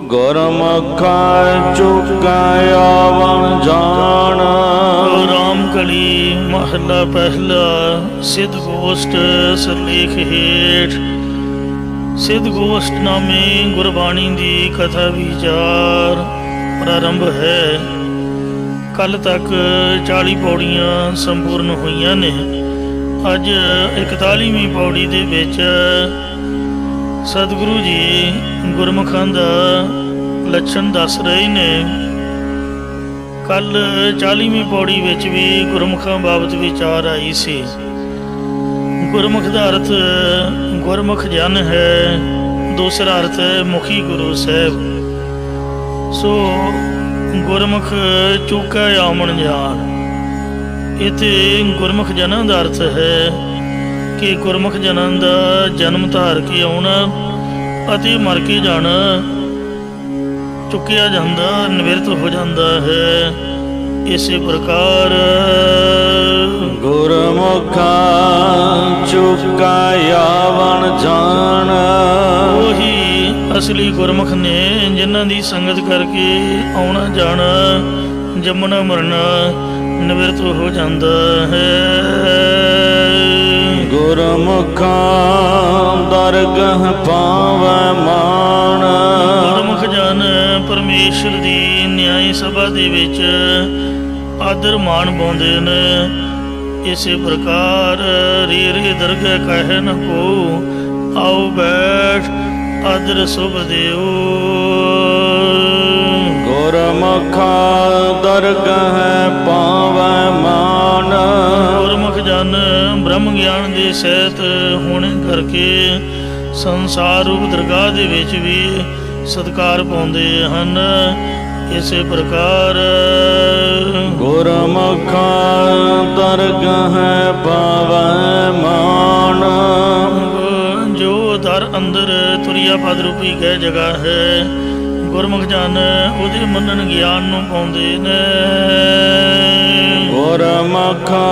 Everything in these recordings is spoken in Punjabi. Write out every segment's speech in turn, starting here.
ਗੁਰਮੁਖਾ ਚੁਕਾਇਆ ਵਣ ਜਾਣ। ਰਾਮ ਕਲੀ ਮਹਲਾ ਪਹਿਲਾ। ਸਿੱਧ ਗੋਸ਼ਟ ਸਰਲੇਖ ਹੇਠ। ਸਿੱਧ ਗੋਸ਼ਟ ਨਾਮੇ ਗੁਰਬਾਣੀ ਦੀ ਕਥਾ ਵਿਚਾਰ ਪ੍ਰਾਰੰਭ ਹੈ। ਕੱਲ ਤੱਕ 40 ਪੌੜੀਆਂ ਸੰਪੂਰਨ ਹੋਈਆਂ ਨੇ। ਅੱਜ 41ਵੀਂ ਪੌੜੀ ਦੇ ਵਿੱਚ ਸਤਿਗੁਰੂ ਜੀ ਗੁਰਮੁਖਾਂ ਦਾ ਲੱਛਣ ਦੱਸ ਰਹੇ ਨੇ। ਕੱਲ 40ਵੀਂ ਪੌੜੀ ਵਿੱਚ ਵੀ ਗੁਰਮੁਖਾਂ ਬਾਬਤ ਵਿਚਾਰ ਆਈ ਸੀ। ਗੁਰਮੁਖ ਦਾ ਅਰਥ ਗੁਰਮੁਖ ਜਨ ਹੈ, ਦੂਸਰਾ ਅਰਥ ਹੈ ਮੁਖੀ ਗੁਰੂ ਸਾਹਿਬ। ਸੋ ਗੁਰਮੁਖ ਚੁਕਾ ਆਮਣ ਜਾਣ। ਇੱਥੇ ਗੁਰਮੁਖ ਜਨਾਂ ਦਾ ਅਰਥ ਹੈ ਕਿ ਗੁਰਮੁਖ ਜਨਾਂ ਦਾ ਜਨਮ ਧਾਰ ਕੇ ਆਉਣਾ ਅਤੇ ਮਰ ਕੇ ਜਾਣਾ, ਚੁੱਕਿਆ ਜਾਂਦਾ, ਨਿਵਰਤ ਹੋ ਜਾਂਦਾ ਹੈ। ਇਸੇ ਪ੍ਰਕਾਰ ਗੁਰਮੁਖਾ ਚੁਕਾਇਆ ਵਣ ਜਾਣ। ਉਹੀ ਅਸਲੀ ਗੁਰਮੁਖ ਨੇ ਜਿਨ੍ਹਾਂ ਦੀ ਸੰਗਤ ਕਰਕੇ ਆਉਣਾ ਜਾਣਾ, ਜੰਮਣਾ ਮਰਨਾ ਨਿਵਰਤ ਹੋ ਜਾਂਦਾ ਹੈ। ਗੁਰਮੁਖਾ ਦਰਗਹ ਪਾਵੈ ਮਾਣ। ਗੁਰਮੁਖ ਜਨ ਪਰਮੇਸ਼ਰ ਦੀ ਨਿਆਇ ਸਭਾ ਦੇ ਵਿੱਚ ਆਦਰ ਮਾਣ ਪਾਉਂਦੇ ਨੇ। ਇਸੇ ਪ੍ਰਕਾਰ ਰੇ ਰੇ ਦਰਗਹ ਕਹਿ ਨ ਕੋ, ਆਓ ਬੈਠ ਆਦਰ ਸੁਭ ਦਿਓ। ਗੁਰਮੁਖਾ ਦਰਗਹ ਪਾਵੈ ਮਾਣ। ਗੁਰਮੁਖ ਜਨ ਬ੍ਰਹਮ ਗਿਆਨ ਦੇ ਸਹਿਤ ਹੋਣੇ ਕਰਕੇ ਸੰਸਾਰ ਰੂਪ ਦਰਗਾਹ ਦੇ ਵਿੱਚ ਵੀ ਸਤਿਕਾਰ ਪਾਉਂਦੇ ਹਨ। ਇਸੇ ਪ੍ਰਕਾਰ ਗੁਰਮੁਖਾ ਦਰਗਹ ਪਾਵੈ ਮਾਣ। ਜੋ ਦਰ ਅੰਦਰ ਤੁਰਿਆ ਪਦ ਰੂਪੀ ਗਏ ਜਗ੍ਹਾ ਹੈ, ਗੁਰਮੁਖ ਜਨ ਉਹਦੇ ਮੰਨਣ ਗਿਆਨ ਨੂੰ ਪਾਉਂਦੇ ਨੇ। ਗੁਰਮੁਖਾ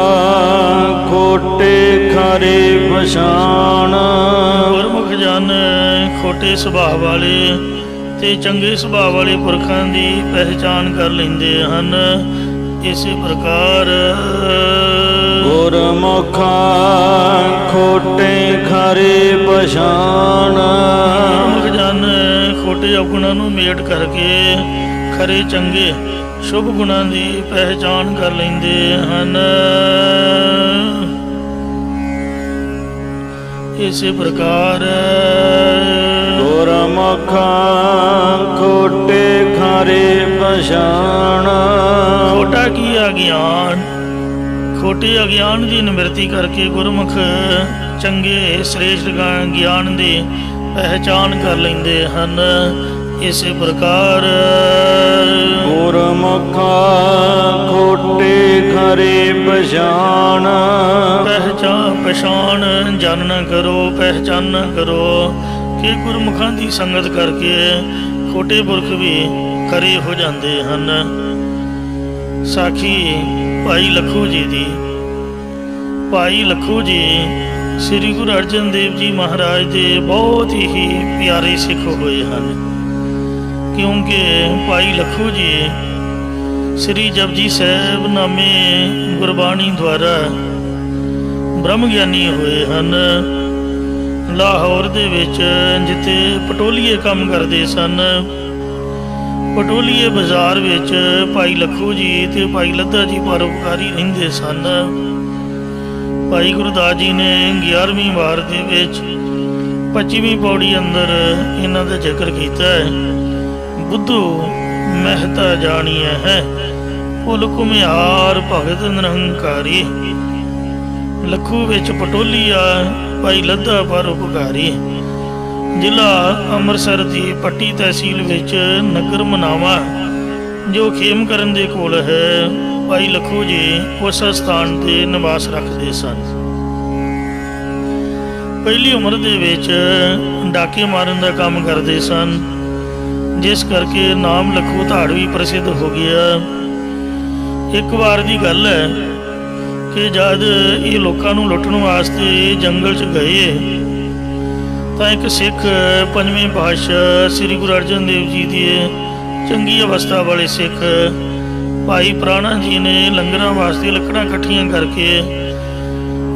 ਖੋਟੇ ਖਰੇ ਪਛਾਣ। ਗੁਰਮੁਖ ਜਨ ਖੋਟੇ ਸੁਭਾਅ ਵਾਲੇ ਤੇ ਚੰਗੇ ਸੁਭਾਅ ਵਾਲੇ ਪੁਰਖਾਂ ਦੀ ਪਹਿਚਾਣ ਕਰ ਲੈਂਦੇ ਹਨ। ਇਸੇ ਪ੍ਰਕਾਰ ਗੁਰਮੁਖਾ ਖੋਟੇ ਖਰੇ ਪਛਾਣ। ਗੁਰਮੁਖ ਜਨ ਖੋਟੇ ਔਗੁਣਾਂ ਨੂੰ ਮੇਟ ਕਰਕੇ ਖਰੇ ਚੰਗੇ ਸ਼ੁਭ ਗੁਣਾਂ ਦੀ ਪਹਿਚਾਣ ਕਰ ਲੈਂਦੇ ਹਨ। ਇਸੇ ਪ੍ਰਕਾਰ ਗੁਰਮੁਖਾ ਖੋਟੇ ਖਰੇ ਪਛਾਣ। ਖੋਟਾ ਕੀ ਅਗਿਆਨ, ਖੋਟੇ ਅਗਿਆਨ ਦੀ ਨਿਵਰਤੀ ਕਰਕੇ ਗੁਰਮੁਖ ਚੰਗੇ ਸ੍ਰੇਸ਼ਟ ਗਿਆਨ ਦੀ ਪਹਿਚਾਣ ਕਰ ਲੈਂਦੇ ਹਨ। ਇਸੇ ਪ੍ਰਕਾਰ ਗੁਰਮੁਖਾ ਖੋਟੇ ਖਰੇ ਪਛਾਣ। ਪਛਾਣ ਜਾਣਨਾ ਕਰੋ, ਪਹਿਚਾਨਣਾ ਕਰੋ ਕਿ ਗੁਰਮੁਖਾਂ ਦੀ ਸੰਗਤ ਕਰਕੇ ਖੋਟੇ ਪੁਰਖ ਵੀ ਖਰੇ ਹੋ ਜਾਂਦੇ ਹਨ। ਸਾਖੀ ਭਾਈ ਲੱਖੂ ਜੀ ਦੀ। ਭਾਈ ਲੱਖੂ ਜੀ ਸ੍ਰੀ ਗੁਰੂ ਅਰਜਨ ਦੇਵ ਜੀ ਮਹਾਰਾਜ ਦੇ ਬਹੁਤ ਹੀ ਪਿਆਰੇ ਸਿੱਖ ਹੋਏ ਹਨ, ਕਿਉਂਕਿ ਭਾਈ ਲੱਖੂ ਜੀ ਸ੍ਰੀ ਜਪਜੀ ਸਾਹਿਬ ਨਾਮੇ ਗੁਰਬਾਣੀ ਦੁਆਰਾ ਬ੍ਰਹਮ ਗਿਆਨੀ ਹੋਏ ਹਨ। ਲਾਹੌਰ ਦੇ ਵਿੱਚ ਜਿੱਥੇ ਪਟੋਲੀਏ ਕੰਮ ਕਰਦੇ ਸਨ, ਪਟੋਲੀਏ ਬਾਜ਼ਾਰ ਵਿੱਚ ਭਾਈ ਲੱਖੂ ਜੀ ਤੇ ਭਾਈ ਲੱਧਾ ਜੀ ਪਰਉਪਕਾਰੀ ਰਹਿੰਦੇ ਸਨ। ਭਾਈ ਗੁਰਦਾਸ ਜੀ ਨੇ 11ਵੀਂ ਵਾਰ ਦੇ ਵਿੱਚ 25ਵੀਂ ਪੌੜੀ ਅੰਦਰ ਇਹਨਾਂ ਦਾ ਜ਼ਿਕਰ ਕੀਤਾ ਹੈ। ਬੁੱਧੂ ਮਹਿਤਾ ਜਾਣੀਐ ਹੈ, ਭੁਲ ਘੁਮਿਆਰ ਭਗਤ ਨਿਰੰਕਾਰੀ। ਲੱਖੂ ਵਿੱਚ ਪਟੋਲੀਆ, ਭਾਈ ਲੱਧਾ ਪਰਉਪਕਾਰੀ। ਜ਼ਿਲ੍ਹਾ ਅੰਮ੍ਰਿਤਸਰ ਦੀ ਪੱਟੀ ਤਹਿਸੀਲ ਵਿੱਚ ਨਗਰ ਮਨਾਵਾ, ਜੋ ਖੇਮਕਰਨ ਦੇ ਕੋਲ ਹੈ, ਭਾਈ ਲੱਖੂ ਜੀ ਉਸ ਸਥਾਨ 'ਤੇ ਨਿਵਾਸ ਰੱਖਦੇ ਸਨ। ਪਹਿਲੀ ਉਮਰ ਦੇ ਵਿੱਚ ਡਾਕੇ ਮਾਰਨ ਦਾ ਕੰਮ ਕਰਦੇ ਸਨ, ਜਿਸ ਕਰਕੇ ਨਾਮ ਲੱਖੂ ਧਾੜਵੀ ਪ੍ਰਸਿੱਧ ਹੋ ਗਿਆ। ਇੱਕ ਵਾਰ ਦੀ ਗੱਲ ਹੈ ਕਿ ਜਦ ਇਹ ਲੋਕਾਂ ਨੂੰ ਲੁੱਟਣ ਵਾਸਤੇ ਜੰਗਲ 'ਚ ਗਏ ਤਾਂ ਇੱਕ ਸਿੱਖ ਪੰਜਵੇਂ ਪਾਤਸ਼ਾਹ ਸ੍ਰੀ ਗੁਰੂ ਅਰਜਨ ਦੇਵ ਜੀ ਦੀ ਚੰਗੀ ਅਵਸਥਾ ਵਾਲੇ ਸਿੱਖ ਭਾਈ ਪ੍ਰਾਣਾ ਜੀ ਨੇ ਲੰਗਰਾਂ ਵਾਸਤੇ ਲੱਕੜਾਂ ਇਕੱਠੀਆਂ ਕਰਕੇ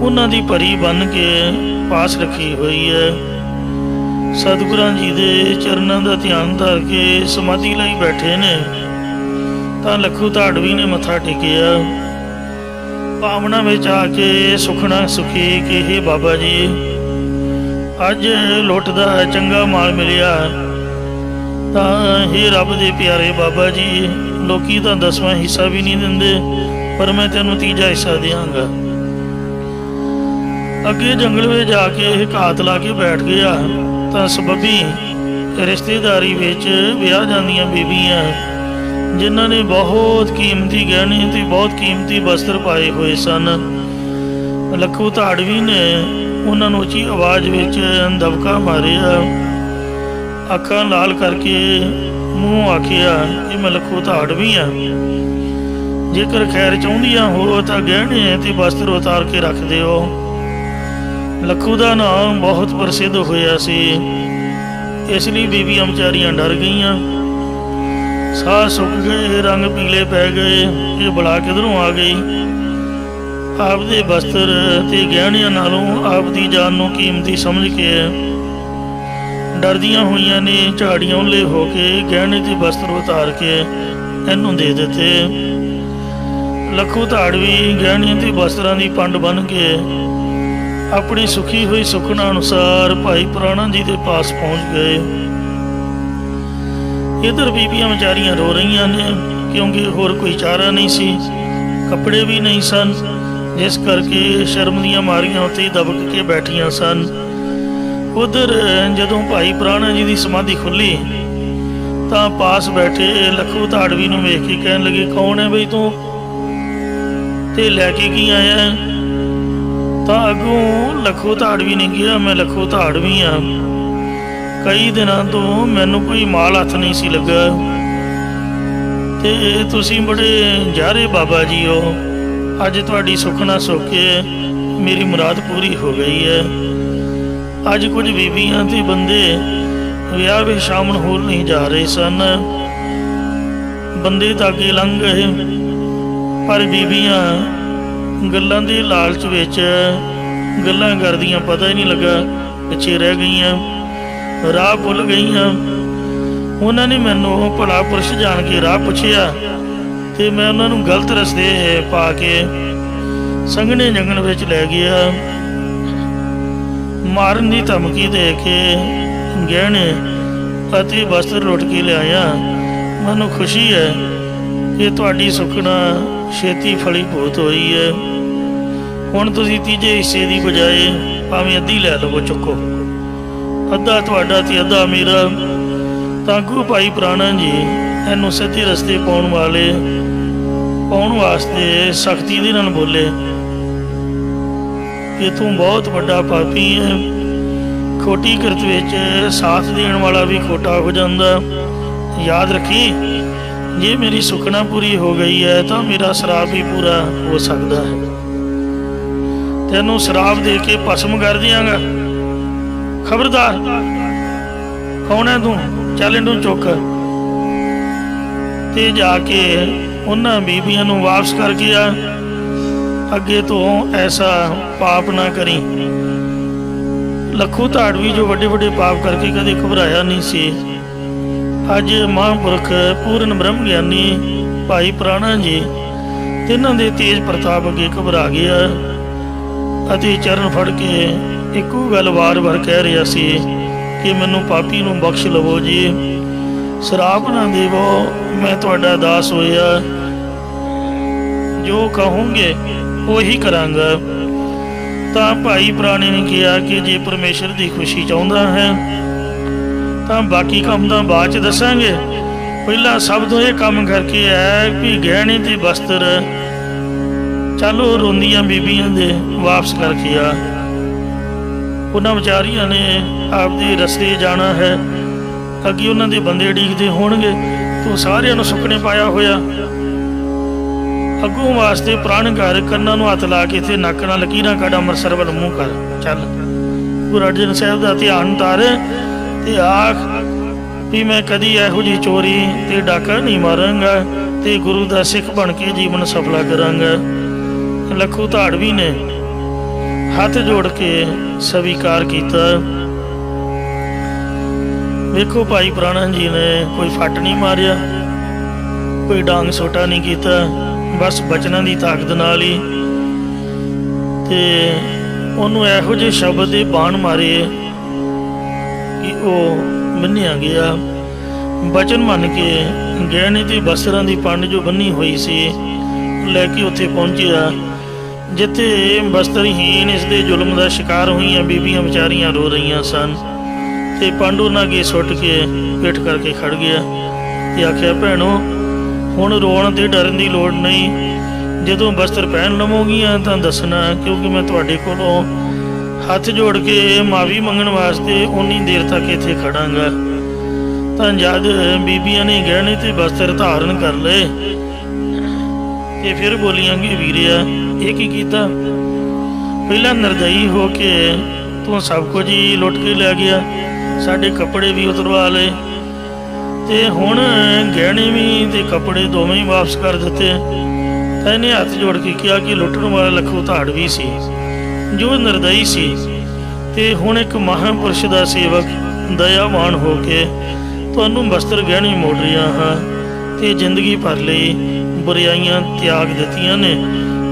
ਉਹਨਾਂ ਦੀ ਭਰੀ ਬੰਨ੍ਹ ਕੇ ਪਾਸ ਰੱਖੀ ਹੋਈ ਹੈ। ਸਤਿਗੁਰਾਂ ਜੀ ਦੇ ਚਰਨਾਂ ਦਾ ਧਿਆਨ ਧਰ ਕੇ ਸਮਾਧੀ ਲਈ ਬੈਠੇ ਨੇ ਤਾਂ ਲੱਖੂ ਧਾੜਵੀ ਨੇ ਮੱਥਾ ਟੇਕਿਆ। ਭਾਵਨਾ ਵਿੱਚ ਆ ਕੇ ਸੁਖਣਾ ਸੁਖੀ ਕਿ ਹੇ ਬਾਬਾ ਜੀ, ਅੱਜ ਲੁੱਟ ਦਾ ਚੰਗਾ ਮਾਲ ਮਿਲਿਆ ਤਾਂ ਹੇ ਰੱਬ ਦੇ ਪਿਆਰੇ ਬਾਬਾ ਜੀ, ਲੋਕੀ ਤਾਂ 10ਵਾਂ ਹਿੱਸਾ ਵੀ ਨਹੀਂ ਦਿੰਦੇ, ਪਰ ਮੈਂ ਤੈਨੂੰ 3 ਹਿੱਸਾ ਦਿਆਂਗਾ। ਅੱਗੇ ਜੰਗਲ ਵਿੱਚ ਜਾ ਕੇ ਘਾਤ ਲਾ ਕੇ ਬੈਠ ਗਿਆ ਤਾਂ ਸਬੱਬੀ ਰਿਸ਼ਤੇਦਾਰੀ ਵਿੱਚ ਵਿਆਹ ਜਾਂਦੀਆਂ ਬੀਬੀਆਂ ਜਿਨ੍ਹਾਂ ਨੇ ਬਹੁਤ ਕੀਮਤੀ ਗਹਿਣੇ ਅਤੇ ਬਹੁਤ ਕੀਮਤੀ ਵਸਤਰ ਪਾਏ ਹੋਏ ਸਨ। ਲੱਖੂ ਧਾੜਵੀ ਨੇ ਉਹਨਾਂ ਨੂੰ ਉੱਚੀ ਆਵਾਜ਼ ਵਿੱਚ ਦਬਕਾ ਮਾਰਿਆ, ਅੱਖਾਂ ਲਾਲ ਕਰਕੇ ਮੂੰਹ ਆਖਿਆ ਕਿ ਮੈਂ ਲੱਖੂ ਧਾੜਵੀ ਹਾਂ, ਜੇਕਰ ਖੈਰ ਚਾਹੁੰਦੀਆਂ ਹੋ ਤਾਂ ਗਹਿਣੇ ਅਤੇ ਵਸਤਰ ਉਤਾਰ ਕੇ ਰੱਖ ਦਿਓ। ਲੱਖੂ ਦਾ ਨਾਮ ਬਹੁਤ ਪ੍ਰਸਿੱਧ ਹੋਇਆ ਸੀ, ਇਸ ਲਈ ਬੀਬੀਆਂ ਵਿਚਾਰੀਆਂ ਡਰ ਗਈਆਂ, ਸਾਹ ਸੁੱਕ ਗਏ, ਰੰਗ ਪੀਲੇ ਪੈ ਗਏ। ਇਹ ਬਲਾ ਕਿਧਰੋਂ ਆ ਗਈ? ਆਪਦੇ ਵਸਤਰ ਅਤੇ ਗਹਿਣਿਆਂ ਨਾਲੋਂ ਆਪਦੀ ਜਾਨ ਨੂੰ ਕੀਮਤੀ ਸਮਝ ਕੇ ਡਰਦੀਆਂ ਹੋਈਆਂ ਨੇ ਝਾੜੀਆਂ ਉੱਲੇ ਹੋ ਕੇ ਗਹਿਣੇ ਅਤੇ ਵਸਤਰ ਉਤਾਰ ਕੇ ਇਹਨੂੰ ਦੇ ਦਿੱਤੇ। ਲੱਖੂ ਧਾੜਵੀ ਗਹਿਣਿਆਂ ਅਤੇ ਵਸਤਰਾਂ ਦੀ ਪੰਡ ਬੰਨ੍ਹ ਕੇ ਆਪਣੀ ਸੁਖੀ ਹੋਈ ਸੁਖਨਾ ਅਨੁਸਾਰ ਭਾਈ ਪ੍ਰਾਣਾ ਜੀ ਦੇ ਪਾਸ ਪਹੁੰਚ ਗਏ। ਇੱਧਰ ਬੀਬੀਆਂ ਵਿਚਾਰੀਆਂ ਰੋ ਰਹੀਆਂ ਨੇ ਕਿਉਂਕਿ ਹੋਰ ਕੋਈ ਚਾਰਾ ਨਹੀਂ ਸੀ, ਕੱਪੜੇ ਵੀ ਨਹੀਂ ਸਨ, ਜਿਸ ਕਰਕੇ ਸ਼ਰਮ ਦੀਆਂ ਮਾਰੀਆਂ ਉੱਤੇ ਦਬਕ ਕੇ ਬੈਠੀਆਂ ਸਨ। ਉੱਧਰ ਜਦੋਂ ਭਾਈ ਪ੍ਰਾਣਾ ਜੀ ਦੀ ਸਮਾਧੀ ਖੁੱਲ੍ਹੀ ਤਾਂ ਪਾਸ ਬੈਠੇ ਲੱਖੂ ਧਾੜਵੀ ਨੂੰ ਵੇਖ ਕੇ ਕਹਿਣ ਲੱਗੇ, ਕੌਣ ਹੈ ਬਈ ਤੂੰ ਤੇ ਲੈ ਕੇ ਕੀ ਆਇਆ? ਤਾਂ ਅੱਗੋਂ ਲੱਖੂ ਧਾੜਵੀ ਨੇ ਕਿਹਾ, ਮੈਂ ਲੱਖੂ ਧਾੜਵੀ ਹਾਂ, ਕਈ ਦਿਨਾਂ ਤੋਂ ਮੈਨੂੰ ਕੋਈ ਮਾਲ ਹੱਥ ਨਹੀਂ ਸੀ ਲੱਗਾ ਤੇ ਤੁਸੀਂ ਬੜੇ ਜਾਰੇ ਬਾਬਾ ਜੀ ਹੋ, ਅੱਜ ਤੁਹਾਡੀ ਸੁਖਨਾ ਸੁੱਖ ਕੇ ਮੇਰੀ ਮੁਰਾਦ ਪੂਰੀ ਹੋ ਗਈ ਹੈ। ਅੱਜ ਕੁਝ ਬੀਬੀਆਂ ਤੇ ਬੰਦੇ ਵਿਆਹ ਵਿੱਚ ਸ਼ਾਮਲ ਹੋ ਨਹੀਂ ਜਾ ਰਹੇ ਸਨ, ਬੰਦੇ ਤਾਂ ਅੱਗੇ ਲੰਘ ਗਏ, ਪਰ ਬੀਬੀਆਂ ਗੱਲਾਂ ਦੇ ਲਾਲਚ ਵਿੱਚ ਗੱਲਾਂ ਕਰਦੀਆਂ ਪਤਾ ਹੀ ਨਹੀਂ ਲੱਗਾ, ਪਿੱਛੇ ਰਹਿ ਗਈਆਂ, ਰਾਹ ਭੁੱਲ ਗਈਆਂ। ਉਹਨਾਂ ਨੇ ਮੈਨੂੰ ਭਲਾ ਪੁਰਸ਼ ਜਾਣ ਕੇ ਰਾਹ ਪੁੱਛਿਆ ਤੇ ਮੈਂ ਉਹਨਾਂ ਨੂੰ ਗਲਤ ਰਸਤੇ ਪਾ ਕੇ ਸੰਘਣੇ ਜੰਗਲ ਵਿੱਚ ਲੈ ਗਿਆ। ਮਾਰਨ ਦੀ ਧਮਕੀ ਦੇ ਕੇ ਗਹਿਣੇ ਅਤੇ ਵਸਤਰ ਲੁੱਟ ਕੇ ਲਿਆਇਆ। ਮੈਨੂੰ ਖੁਸ਼ੀ ਹੈ ਕਿ ਤੁਹਾਡੀ ਸੁਖਨਾ ਛੇਤੀ ਫਲੀਭੂਤ ਹੋਈ ਹੈ। ਹੁਣ ਤੁਸੀਂ 3 ਹਿੱਸੇ ਦੀ ਬਜਾਏ ਭਾਵੇਂ ਅੱਧੀ ਲੈ ਲਵੋ, ਚੁੱਕੋ, ਅੱਧਾ ਤੁਹਾਡਾ ਤੇ ਅੱਧਾ ਮੇਰਾ। ਤਾਂ ਅੱਗੋਂ ਭਾਈ ਪ੍ਰਾਣਾ ਜੀ ਇਹਨੂੰ ਸਿੱਧੇ ਰਸਤੇ ਪਾਉਣ ਵਾਸਤੇ ਸਖਤੀ ਦੇ ਨਾਲ ਬੋਲੇ ਕਿ ਤੂੰ ਬਹੁਤ ਵੱਡਾ ਪਾਪੀ ਹੈ, ਖੋਟੀ ਕਿਰਤ ਵਿੱਚ ਸਾਥ ਦੇਣ ਵਾਲਾ ਵੀ ਖੋਟਾ ਹੋ ਜਾਂਦਾ। ਯਾਦ ਰੱਖੀ, ਜੇ ਮੇਰੀ ਸੁਖਨਾ ਪੂਰੀ ਹੋ ਗਈ ਹੈ ਤਾਂ ਮੇਰਾ ਸ਼ਰਾਪ ਵੀ ਪੂਰਾ ਹੋ ਸਕਦਾ ਹੈ। ਤੈਨੂੰ ਸ਼ਰਾਪ ਦੇ ਕੇ ਭਸਮ ਕਰ ਦਿਆਂਗਾ, ਖਬਰਦਾਰ। ਕੌਣ ਹੈ ਤੂੰ? ਚੱਲ ਇਹਨੂੰ ਚੁੱਕ। ਤੇ ਜਾ ਕੇ ਉਹਨਾਂ ਬੀਬੀਆਂ ਨੂੰ ਵਾਪਸ ਕਰ ਗਿਆ, ਅੱਗੇ ਤੋਂ ਐਸਾ ਪਾਪ ਨਾ ਕਰੀ। ਲੱਖੂ ਧਾੜਵੀ ਜੋ ਵੱਡੇ ਵੱਡੇ ਪਾਪ ਕਰਕੇ ਕਦੇ ਘਬਰਾਇਆ ਨਹੀਂ ਸੀ, ਅੱਜ ਮਹਾਂਪੁਰਖ ਪੂਰਨ ਬ੍ਰਹਮ ਗਿਆਨੀ ਭਾਈ ਪ੍ਰਾਣਾ ਜੀ ਤਿੰਨਾਂ ਦੇ ਤੇਜ ਪ੍ਰਤਾਪ ਅੱਗੇ ਘਬਰਾ ਗਿਆ ਅਤੇ ਚਰਨ ਫੜ ਕੇ ਇੱਕੋ ਗੱਲ ਵਾਰ-ਵਾਰ ਕਹਿ ਰਿਹਾ ਸੀ ਕਿ ਮੈਨੂੰ ਪਾਪੀ ਨੂੰ ਬਖਸ਼ ਲਵੋ ਜੀ, ਸ਼ਰਾਪ ਨਾ ਦੇਵੋ, ਮੈਂ ਤੁਹਾਡਾ ਦਾਸ ਹੋਇਆ, ਜੋ ਕਹੋਗੇ ਉਹੀ ਕਰਾਂਗਾ। ਤਾਂ ਭਾਈ ਪ੍ਰਾਣੇ ਨੇ ਕਿਹਾ ਕਿ ਜੇ ਪਰਮੇਸ਼ਰ ਦੀ ਖੁਸ਼ੀ ਚਾਹੁੰਦਾ ਹੈ ਤਾਂ ਬਾਕੀ ਕੰਮ ਤਾਂ ਬਾਅਦ 'ਚ ਦੱਸਾਂਗੇ, ਪਹਿਲਾਂ ਸਭ ਤੋਂ ਇਹ ਕੰਮ ਕਰਕੇ ਹੈ ਵੀ ਗਹਿਣੇ ਤੇ ਵਸਤਰ ਚਲੋ ਰੋਂਦੀਆਂ ਬੀਬੀਆਂ ਦੇ ਵਾਪਸ ਕਰਕੇ ਆ। ਉਹਨਾਂ ਵਿਚਾਰੀਆਂ ਨੇ ਆਪਦੇ ਰਸਤੇ ਜਾਣਾ ਹੈ, ਅੱਗੇ ਉਹਨਾਂ ਦੇ ਬੰਦੇ ਉਡੀਕਦੇ ਹੋਣਗੇ, ਤੂੰ ਸਾਰਿਆਂ ਨੂੰ ਸੁੱਕਣੇ ਪਾਇਆ ਹੋਇਆ। ਅੱਗੋਂ ਵਾਸਤੇ ਪ੍ਰਾਣ ਘਰ ਕੰਨਾਂ ਨੂੰ ਹੱਥ ਲਾ ਕੇ ਤੇ ਨੱਕ ਨਾਲ ਲਕੀਰਾਂ ਕੱਢ ਅੰਮ੍ਰਿਤਸਰ ਵੱਲ ਮੂੰਹ ਕਰ ਚੱਲ। गुरु अर्जन साहब का ध्यान तार ते आख भी मैं कदी इहो जी चोरी ते डाका नहीं मारांगा ते गुरु का सिख बन के जीवन सफला करांगा। लखू धाड़वी ने हाथ जोड़ के स्वीकार किया। वेखो भाई प्राणा जी ने कोई फट नहीं मारिया, कोई डांग सोटा नहीं किया, बस बचना की ताकत नाल ही ते उन्होंने इहो जे शब्द दे बाण मारे कि वह बन्निया गया। बचन मन के गहने ते वस्त्रां दी पंड जो बन्नी हुई सी लैके उत्थे पहुंचिया जिथे वस्त्रहीन इस दे जुल्म का शिकार हुई बीबियां बेचारियां रो रही सन। ते पंड उन्हां अगे सुट के पिठ करके खड़ गया ते आख्या भैणो हुण रोण ते डरन की लोड़ नहीं, जदों वस्त्र पहन लवोगियां तां दसना, क्योंकि मैं तुहाडे कोलों हथ जोड़ के मावी मंगण वास्ते उन्नी देर तक इत्थे खड़ांगा। तां जद बीबियां ने गहने ते वस्त्र धारण कर ले ते फिर बोलियां कि वीरिया ये की कीता? पहला निर्दयी हो के तू सब कुछ ही लुट के लै गया, साडे कपड़े भी उतरवा ले ते हुण गहने भी ते कपड़े दोवें ही वापस कर दिते। तां इहने हथ जोड़ के कहा कि लुटण वाला लखू धाड़वी सी जो निर्दयी सी ते हुण एक महापुरुष का सेवक दयावान हो के तुहानूं वस्त्र गहने मोड़ रहा हाँ ते जिंदगी भर लई बुराइयां त्याग दित्तियां ने।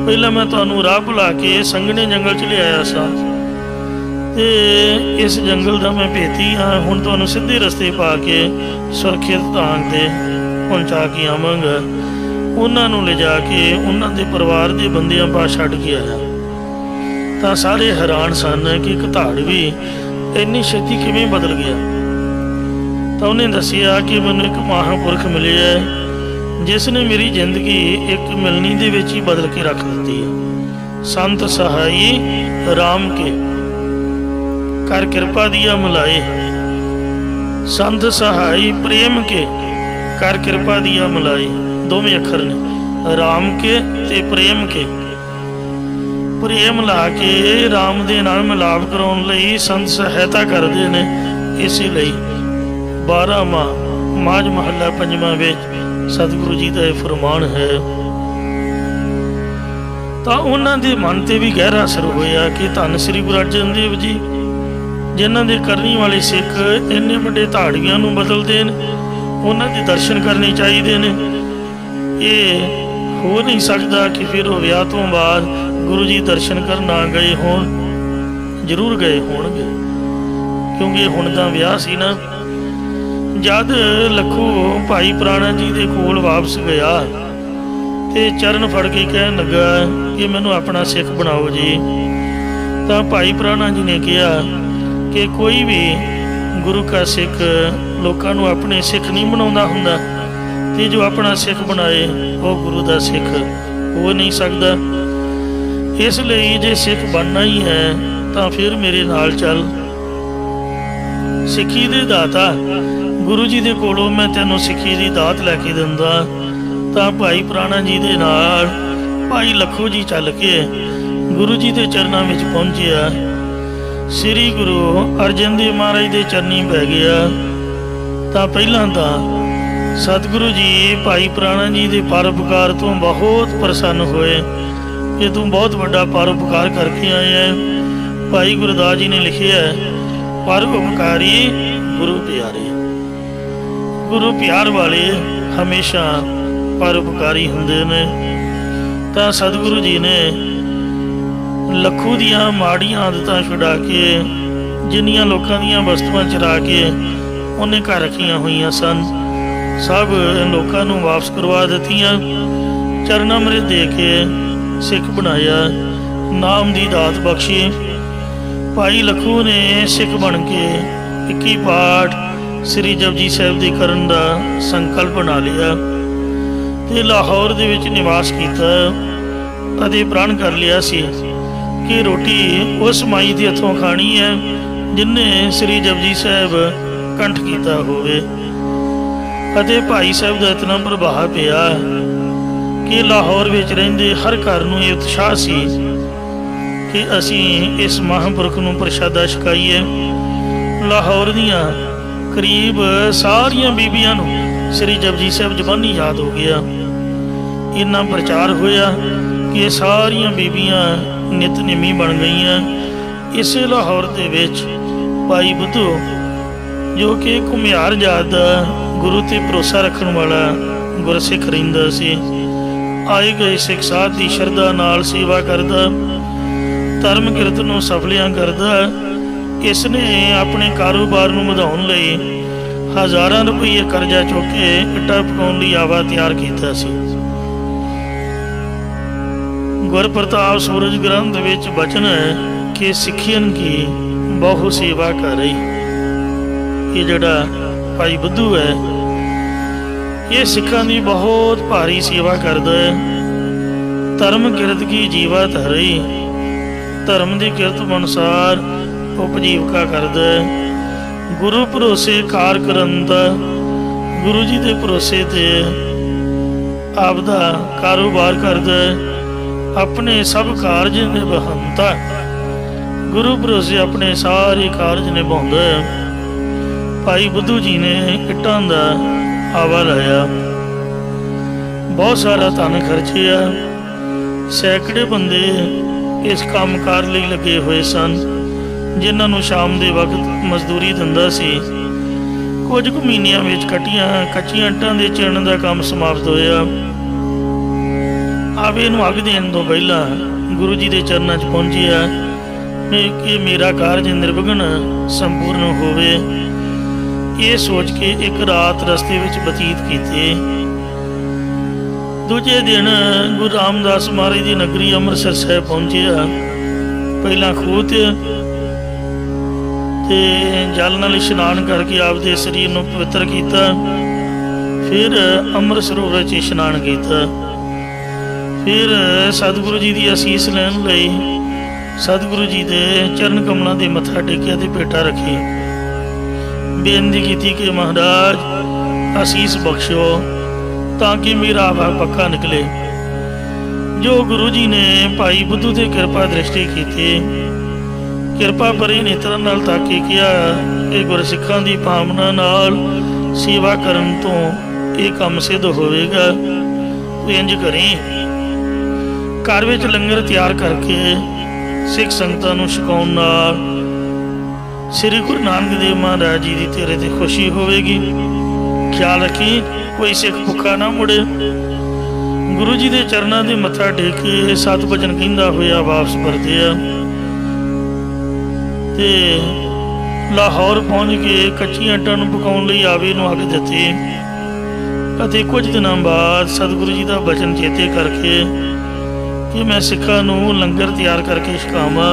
पहला मैं तुहानूं राह भुला के संघने जंगल च लिआया सा ते इस जंगल का मैं भेती हाँ, हुण तुहानूं सीधे रस्ते पा के सुरक्षित धाम ते पहुँचा के आवांगा। उन्होंने ले जाके उन्होंने परिवार के बंदियां पा छड्ड के आया। तो सारे हैरान सन कि एक धाड़वी इन्नी छेती किवें बदल गया। तो उन्हें दसिया कि मैनूं एक महापुरख मिले है जिसने मेरी जिंदगी एक मिलनी दे विच ही बदल के रख दी है। संत सहाई राम के कर कृपा दिया मिलाए, संत सहाई प्रेम के कर कृपा दिया मिलाए, दोवें अखर ने राम के ते प्रेम के। प्रेम ला के राम दे नाल मिलाप कराउण लई संत सहायता करते हैं। इसे लई 12 माझ महला 5वां विच सतगुरु जी का यह फरमान है। तो उन्हां दे मन ते भी गहरा असर होया कि धन श्री गुरु अर्जन देव जी जिन्हां दे करनी वाले सिख इन्ने वड्डे धाड़ियां नूं बदलदे ने, उन्हां दे दर्शन करने चाहिए ने। ये हो नहीं सकता कि फिर वो विआह तो बाद गुरु जी दर्शन कर ना गए होण, जरूर गए होणगे क्योंकि हुण तां विआह सी ना। जद लखू भाई प्राणा जी दे कोल वापस गया ते चरण फड़ के कहन लगा कि मैनू अपना सिख बनाओ जी। तो भाई प्राणा जी ने कहा कि कोई भी गुरु का सिख लोगों को अपने सिख नहीं बनाउंदा हुंदा, ते जो अपना सिख बनाए वो गुरु का सिख हो नहीं सकता। इसलिए जे सिख बनना ही है तो फिर मेरे नाल चल। सिखी दे दाता गुरु जी दे कोलों मैं तेनों सिखी दी दात लैके दिंदा। तो भाई प्राणा जी दे नाल भाई लखू जी चल के गुरु जी के चरणों में पहुंचिया। श्री गुरु अर्जन देव महाराज के चरनी पै गया। तो पहला तो सतगुरु जी भाई प्राणा जी के परोपकार तो बहुत प्रसन्न हुए कि तू बहुत बड़ा परोपकार करके आए है। भाई गुरदास जी ने लिखिया है परोपकारी गुरु प्यारे। गुरु प्यार वाले हमेशा परोपकारी हुंदे ने। तो सतगुरु जी ने लखू दियां माड़ियां आदतां छुड़ा के जिन्नियां लोकां दियां वस्तुआं चरा के उन्हें घर रखियां हुई सन सब लोगों को वापस करवा दित्तियां। चरणामृत दे के सिख बनाया, नाम की दात बख्शी। भाई लखू ने सिख बन के 21 पाठ श्री जपजी साहिब दे करन दा संकल्प बना लिया ते लाहौर दे विच निवास किया अते प्रण कर लिया सी कि रोटी उस माई दे हथों खानी है जिन्हें श्री जपजी साहिब कंठ किया होवे। अते भाई साहब का इतना प्रभाव पिया कि लाहौर विच रहिंदे हर घर नूं ये उत्साह सी कि असी इस महापुरख नूं प्रशादा छकाईए। लाहौर दियां करीब सारियां बीबियां नूं श्री जपजी साहिब जबानी याद हो गया। इन्ना प्रचार होया कि सारियां बीबियां नितनेमी बन गईयां। इसे लाहौर दे विच भाई बुद्धू जो कि घुमियार जात दा गुरु ते भरोसा रखण वाला गुरसिख रहिंदा सी, आए गए सिख साध की शरधा नाल सेवा करदा, धर्म किरत नूं सफलियां करदा। इसने अपने कारोबार नूं वधाउण लई हज़ारां रुपये करजा चुक के इट्टा पकाउण लई आवा तैयार कीता सी। गुर प्रताप सूरज ग्रंथ विच बचन है कि सिखियन की बहु सेवा कर रही। ये जड़ा भाई बुद्धू है ये सिखा की बहुत भारी सेवा करता है। धर्म किरत की जीवा धर रही, धर्म की किरत अनुसार उपजीविका करता है। गुरु भरोसे कार करन दा, गुरु जी के भरोसे ते आपदा कारोबार करता है। अपने सब कारज निभाता, गुरु भरोसे अपने सारे कारज निभाउंदा है। भाई बुद्धू जी ने इट्टां दा आवा लाया, बहुत सारा धन खर्चिया। सैकड़े बंदे इस काम कार लई लगे हुए सन, जिन्हां नूं शाम दे वक्त मजदूरी दिंदा सी। कुछ कुछ महीनिਆਂ ਵਿੱਚ ਕੱਚੀਆਂ ਇੱਟਾਂ ਦੇ ਚਿਣਨ ਦਾ ਕੰਮ ਸਮਾਪਤ ਹੋਇਆ। ਆਵੇ ਨੂੰ ਅੱਗ ਦੇਣ ਤੋਂ ਪਹਿਲਾਂ ਗੁਰੂ ਜੀ ਦੇ ਚਰਨਾਂ 'ਚ ਪਹੁੰਚਿਆ कि मेरा कारज निर्विघन संपूर्ण होवे। ये सोच के एक रात रस्ते विच बतीत कीती। दूजे दिन गुरु रामदास महाराज की नगरी अमृतसर साहिब पहुंचिया। पहला खूह ते जल नाल इशनान करके आपदे शरीर नूं पवित्र किया, फिर अमृत सरोवर च इशनान किया। फिर सतगुरु जी की असीस लैण लई सतगुरु जी के चरण कमलों के मत्था टेकिया ते भेटा रखी। बेनती की कि महाराज असीस बख्शो ताकि मेरा आवा पक्का निकले। जो गुरु जी ने भाई बुद्धू से कृपा दृष्टि की थी, कृपा भरे नेत्रों नाल ताके किया कि गुरसिखां की भावना नाल सेवा करन तो ये काम सिद्ध होवेगा। तो इंज करी, घर विच लंगर तैयार करके सिख संगतां नूं छकाउण नाल श्री गुरु नानक देव महाराज जी की तेरे ते खुशी होवेगी। ख्याल रखी कोई सिख भुखा ना मुड़े। गुरु जी के चरणों के मत्था टेक के सत बचन कहंदा होया वापस परतिया ते लाहौर पहुँच के कच्चियां ਇੱਟਾਂ नूं पकाउण लई आवे नूं अग दित्ती। ਅਤੇ कुछ दिनों बाद सतगुरु जी का बचन चेते करके कि मैं सिखा नूं लंगर तैयार करके छकावां,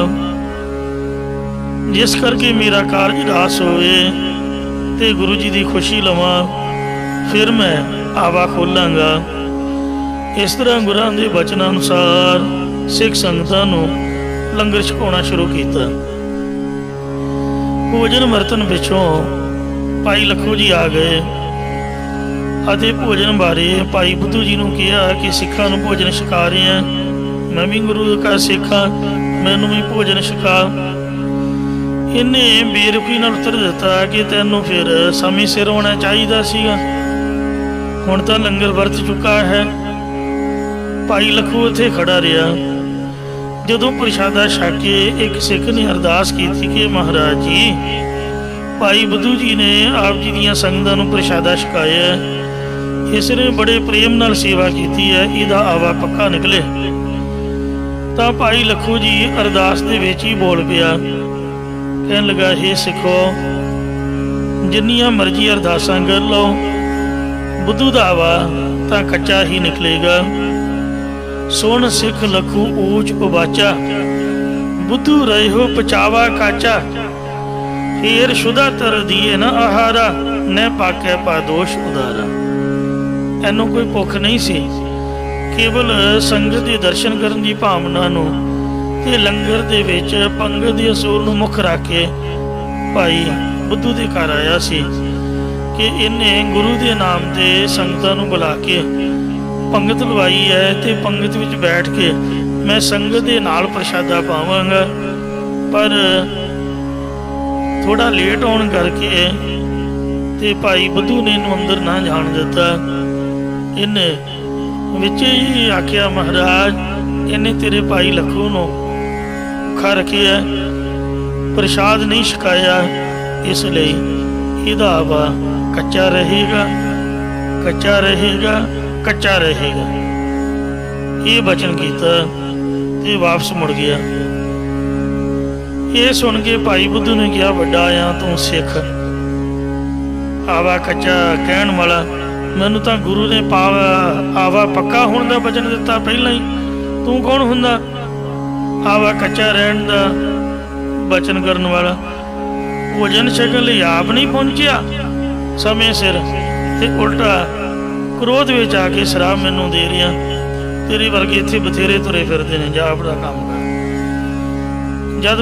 जिस करके मेरा कारज रास होवे ते गुरु जी की खुशी लवां, फिर मैं आवा खोलांगा। इस तरह गुरां दे बचन अनुसार सिख संगतां नूं लंगर छकाउणा शुरू किया। भोजन वरतन पिछों भाई लखो जी आ गए ਅਤੇ भोजन बारे भाई बुद्धू जी नूं कहा कि सिखा नूं भोजन छका रहे हैं, मैं भी गुरु का सिख हाँ, मैनू भी भोजन छका। इन्हें बेरुखी नाल उत्तर दिता कि तैनू फिर समय सिर होना चाहिए सीगा, हुण तां लंगर वरत चुका है। भाई लखू उत्थे खड़ा रहा। जदों प्रशादा छक के एक सिख ने अरदास की थी कि महाराज जी भाई बुद्धू जी ने आप जी दियां संगतां नूं प्रशादा छकाया, इसने बड़े प्रेम नाल सेवा की है, इहदा आवा पक्का निकले। तो भाई लखू जी अरदास दे विच ही बोल पिया, कहन लगा हे सिखो जिन्नियां मर्जी अरदासां कर लो, बुद्धू दा आवा तां कच्चा ही निकलेगा। सुन सिख लखू ऊच उबाचा, बुद्धू रहे हो पचावा काचा। फेर शुदा तर दिए न आहारा, न पाकै पादोष उदारा। एनों कोई भुख नहीं सी, केवल संगत के दर्शन करने की भावना नूं ते लंगर दे विच पंगत दे असूल नूं मुख रख के भाई बुद्धू दे घर आया सी कि इन्हें गुरु के नाम से संगतां नूं बुला के पंगत लवाई है ते पंगत विच बैठ के मैं संगत दे नाल प्रशादा पावांगा, पर थोड़ा लेट होने करके ते भाई बुद्धू ने इन्हूं अंदर ना जाण दिता। इन्हें विच ही आख्या, महाराज इन्हें तेरे भाई लखू नूं भुखा रखिया, प्रसाद नहीं छकाया, इसलिए इहदा आवा कच्चा रहेगा, कच्चा रहेगा, कच्चा रहेगा। ये वचन कीता ते वापस मुड़ गया। ये सुन के भाई बुद्धू ने कहा, वड्डा आया तू सिख, आवा कच्चा कहण वाला, मैनू तो गुरु ने पावा आवा पक्का होने का वचन दिता पहला ही, तू कौन हुंदा आवा कच्चा रहन का वचन करने वाला। भोजन छकण लई आप नहीं पहुंचिया समय सिर, ते उल्टा क्रोध विच आके शराब मैनू दे रही, तेरे वर्गे इत्थे बथेरे तुरे फिरदे ने, जा अपना काम कर। जद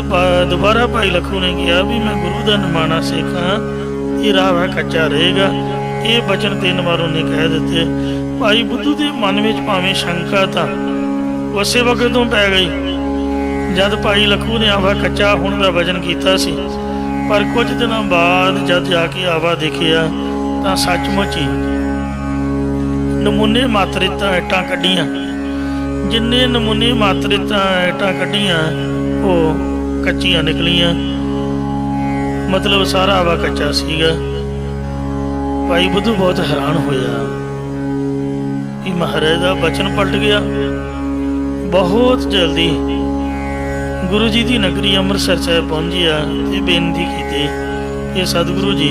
दोबारा भाई लखू ने कहा भी मैं गुरु का निमाना सिख हाँ, ये राह कच्चा रहेगा, ये वचन 3 बार उन्हें कह दिते। भाई बुद्धू के मन में भावें शंका था उस वक्त तो पै गई, जब भाई लखू ने आवा कच्चा होने का वचन किया सी, पर कुछ दिनों बाद जब जाके आवा देखिया तो सचमुच ही नमूने मात्रिता इट्टां कड्डियां, जिन्ने नमूने मात्रिता इट्टां कड्डियां वो कच्चियां निकलियां, मतलब सारा आवा कच्चा सीगा। भाई बुद्धू बहुत हैरान होया कि महाराज का वचन पलट गया। बहुत जल्दी गुरु जी की नगरी अमृतसर साहिब पहुंचिया ते बेनती की कि सतगुरु जी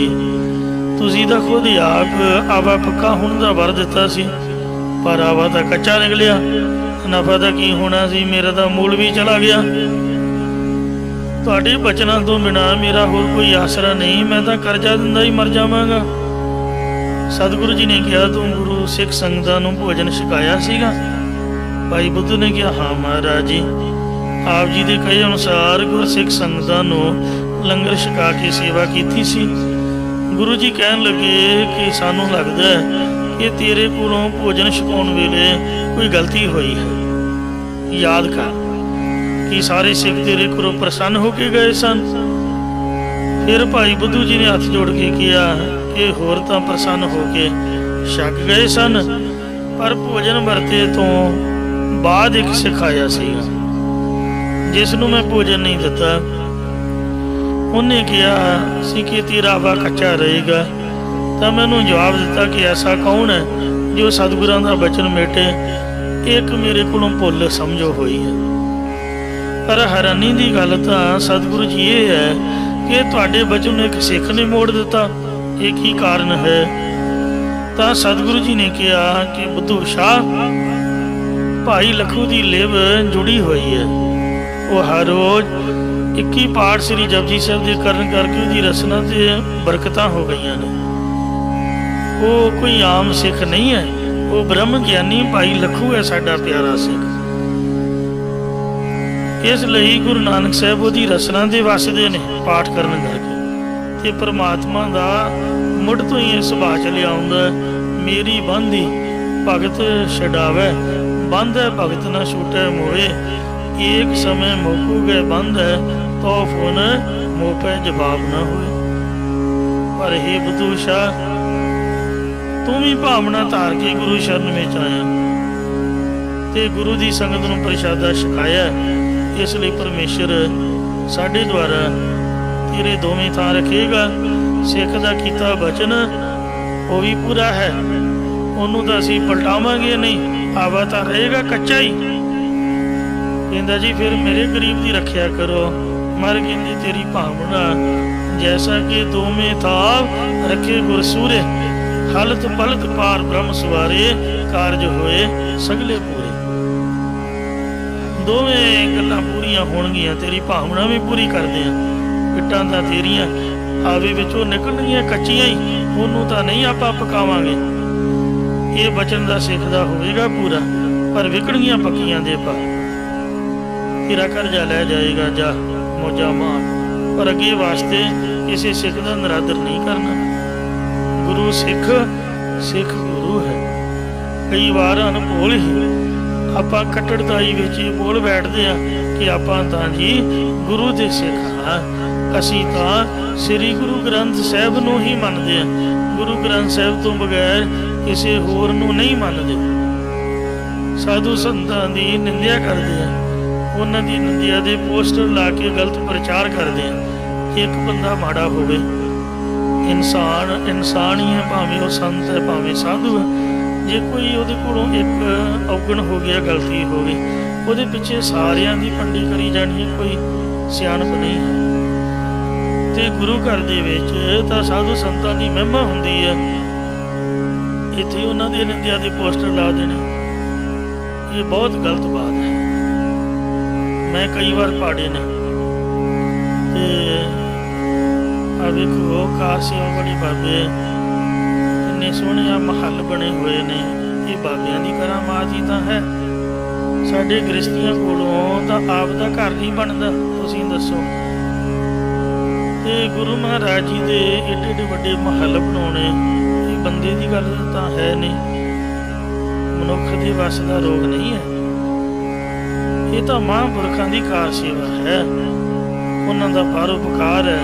तुसीं तां खुद ही आप आवा पक्का होने का वर दिता सी, पर आवा तो कच्चा निकलिया, नफा तो की होना सी, मेरा तो मूल भी चला गया। तुहाडे बचनों तो बिना मेरा होर कोई आसरा नहीं, मैं तो करजा दिंदा ही मर जावांगा। सतगुरु जी ने कहा, तू गुरु सिख संगतां नूं भोजन छकाया सीगा? भाई बुद्धू ने कहा, हाँ महाराज जी, आप जी के कहे अनुसार गुरु सिख संगतां नूं लंगर छका के सेवा की सी। गुरु जी कहन लगे कि सानू लगता है कि तेरे कोलों भोजन छकाउण वेले कोई गलती हुई है, याद कर कि सारे सिख तेरे कोलों प्रसन्न होके गए सन। फिर भाई बुद्धू जी ने हाथ जोड़ के किया कि होर तां प्रसन्न होके छक गए सन, पर भोजन वरते तो बाद एक सिख आया सीगा जिसनों मैं भोजन नहीं दिता। उन्हें कहा सी कि तेरा आवा कच्चा रहेगा, तो मैनू जवाब दिता कि ऐसा कौन है जो सतगुरां दा वचन मेटे, एक मेरे कोलों भुल समझो हुई है। पर हैरानी की गल तो सतगुरु जी ये है कि तुहाडे वचन एक सिख ने मोड़ दिता, एक ही कारण है। तो सतगुरु जी ने कहा कि बुद्धू शाह, भाई लखू की लिव जुड़ी हुई है, वो हर रोज 21 पाठ श्री जपजी साहब के करन करके उसकी रसना से बरकतां हो गई ने। वो कोई आम सिख नहीं है, वो ब्रह्म ज्ञानी भाई लखू है, साडा प्यारा सिख। इसलिए गुरु नानक साहब वो रसना के वसदे ने पाठ करन करके, ते परमात्मा का मुढ़ तो ही सुभाव चलिया आउंदा, मेरी बंधी भगत छडावे, बंद है भगत न छूटे मोए, एक समय मोकू गए बंद है, तो फोन मोह पे जवाब न होए। पर हे बुद्धू शाह, तू भी भावना धार के गुरु शरण में आया ते गुरु की संगत नूं प्रसादा छकाया, इसलिए परमेश्वर साडे द्वारा तेरे दोवें थां रखेगा। सिख का कीता वचन वो भी पूरा है, उन्होंने तो असीं पलटावांगे नहीं, आवा तो रहेगा कच्चा ही। कहंदा जी फिर मेरे गरीब की रखिया करो, मर कहंदी तेरी भावना जैसा कि दोवें थां रखे गुरसूरे, हलत पलत पार ब्रह्म सवारे, कारज होए सगले पूरे। दोवें गल्लां पूरियां होणगियां, तेरी भावना भी पूरी कर दें, पिट्टां तां तेरियां आवे विचों निकलणगियां कच्चियां ही, उन्होंने तो नहीं आपां पकावांगे। ये बचन का सिख दा होवेगा पूरा, पर विकणगियां पक्कियां दे पा, तेरा कर्जा लै जाएगा, जा मौजा मार। पर अगे वास्ते किसी सिख का निरादर नहीं करना। गुरु सिख, सिख गुरु है। कई बार अनभोल ही ਆਪਾਂ ਕੱਟੜਤਾਈ ਵਿੱਚ ਇਹ ਬੋਲ ਬੈਠਦੇ ਆ ਕਿ ਆਪਾਂ ਤਾਂ ਜੀ ਗੁਰੂ ਦੇ ਸਿੱਖ ਹਾਂ, ਅਸੀਂ ਤਾਂ ਸ੍ਰੀ ਗੁਰੂ ਗ੍ਰੰਥ ਸਾਹਿਬ ਨੂੰ ਹੀ ਮੰਨਦੇ ਆ, ਗੁਰੂ ਗ੍ਰੰਥ ਸਾਹਿਬ ਤੋਂ ਬਗੈਰ ਕਿਸੇ ਹੋਰ ਨੂੰ ਨਹੀਂ ਮੰਨਦੇ। ਸਾਧੂ ਸੰਤਾਂ ਦੀ ਨਿੰਦਿਆ ਕਰਦੇ ਆ, ਉਹਨਾਂ ਦੀ ਨਿੰਦਿਆ ਦੇ ਪੋਸਟਰ ਲਾ ਕੇ ਗਲਤ ਪ੍ਰਚਾਰ ਕਰਦੇ ਆ ਕਿ ਇੱਕ ਬੰਦਾ ਮਾੜਾ ਹੋਵੇ, ਇਨਸਾਨ ਹੀ ਹੈ, ਭਾਵੇਂ ਉਹ ਸੰਤ ਹੈ ਭਾਵੇਂ ਸਾਧੂ ਹੈ, ਜੇ ਕੋਈ ਉਹਦੇ ਕੋਲੋਂ ਇੱਕ ਔਗਣ ਹੋ ਗਿਆ, ਗਲਤੀ ਹੋ ਗਈ, ਉਹਦੇ ਪਿੱਛੇ ਸਾਰਿਆਂ ਦੀ ਪੰਡੀ ਕਰੀ ਜਾਣੀ ਹੈ, ਕੋਈ ਸਿਆਣਪ ਨਹੀਂ ਹੈ। ਤੇ ਗੁਰੂ ਘਰ ਦੇ ਵਿੱਚ ਤਾਂ ਸਾਧੂ ਸੰਤਾਂ ਦੀ ਮਹਿਮਾ ਹੁੰਦੀ ਹੈ, ਇੱਥੇ ਉਹਨਾਂ ਦੀ ਨਿੰਦਿਆ ਦੇ ਪੋਸਟਰ ਲਾ ਦੇਣੇ, ਇਹ ਬਹੁਤ ਗਲਤ ਬਾਤ ਹੈ। ਮੈਂ ਕਈ ਵਾਰ ਪਾੜੇ ਨੇ ਤੇ ਆ ਵੇਖੋ ਕਾਰ ਸੇਵਾ ਵਾਲੀ ਬਾਬੇ ਇੰਨੇ ਸੋਹਣੇ ਆ ਮਹੱਲ ਬਣੇ ਹੋਏ ਨੇ, ਇਹ ਬਾਬਿਆਂ ਦੀ ਕਰਾਮਾਤ ਹੀ ਤਾਂ ਹੈ। ਸਾਡੇ ਗ੍ਰਸਤੀਆਂ ਕੋਲੋਂ ਤਾਂ ਆਪ ਦਾ ਘਰ ਨਹੀਂ ਬਣਦਾ, ਤੁਸੀਂ ਦੱਸੋ। ਤੇ ਗੁਰੂ ਮਹਾਰਾਜ ਜੀ ਦੇ ਏਡੇ ਏਡੇ ਵੱਡੇ ਮਹੱਲ ਬਣਾਉਣੇ ਇਹ ਬੰਦੇ ਦੀ ਗੱਲ ਤਾਂ ਹੈ ਨਹੀਂ, ਮਨੁੱਖ ਦੇ ਵੱਸ ਦਾ ਰੋਗ ਨਹੀਂ ਹੈ, ਇਹ ਤਾਂ ਮਹਾਂਪੁਰਖਾਂ ਦੀ ਕਾਰ ਸੇਵਾ ਹੈ, ਉਹਨਾਂ ਦਾ ਪਰਉਪਕਾਰ ਹੈ।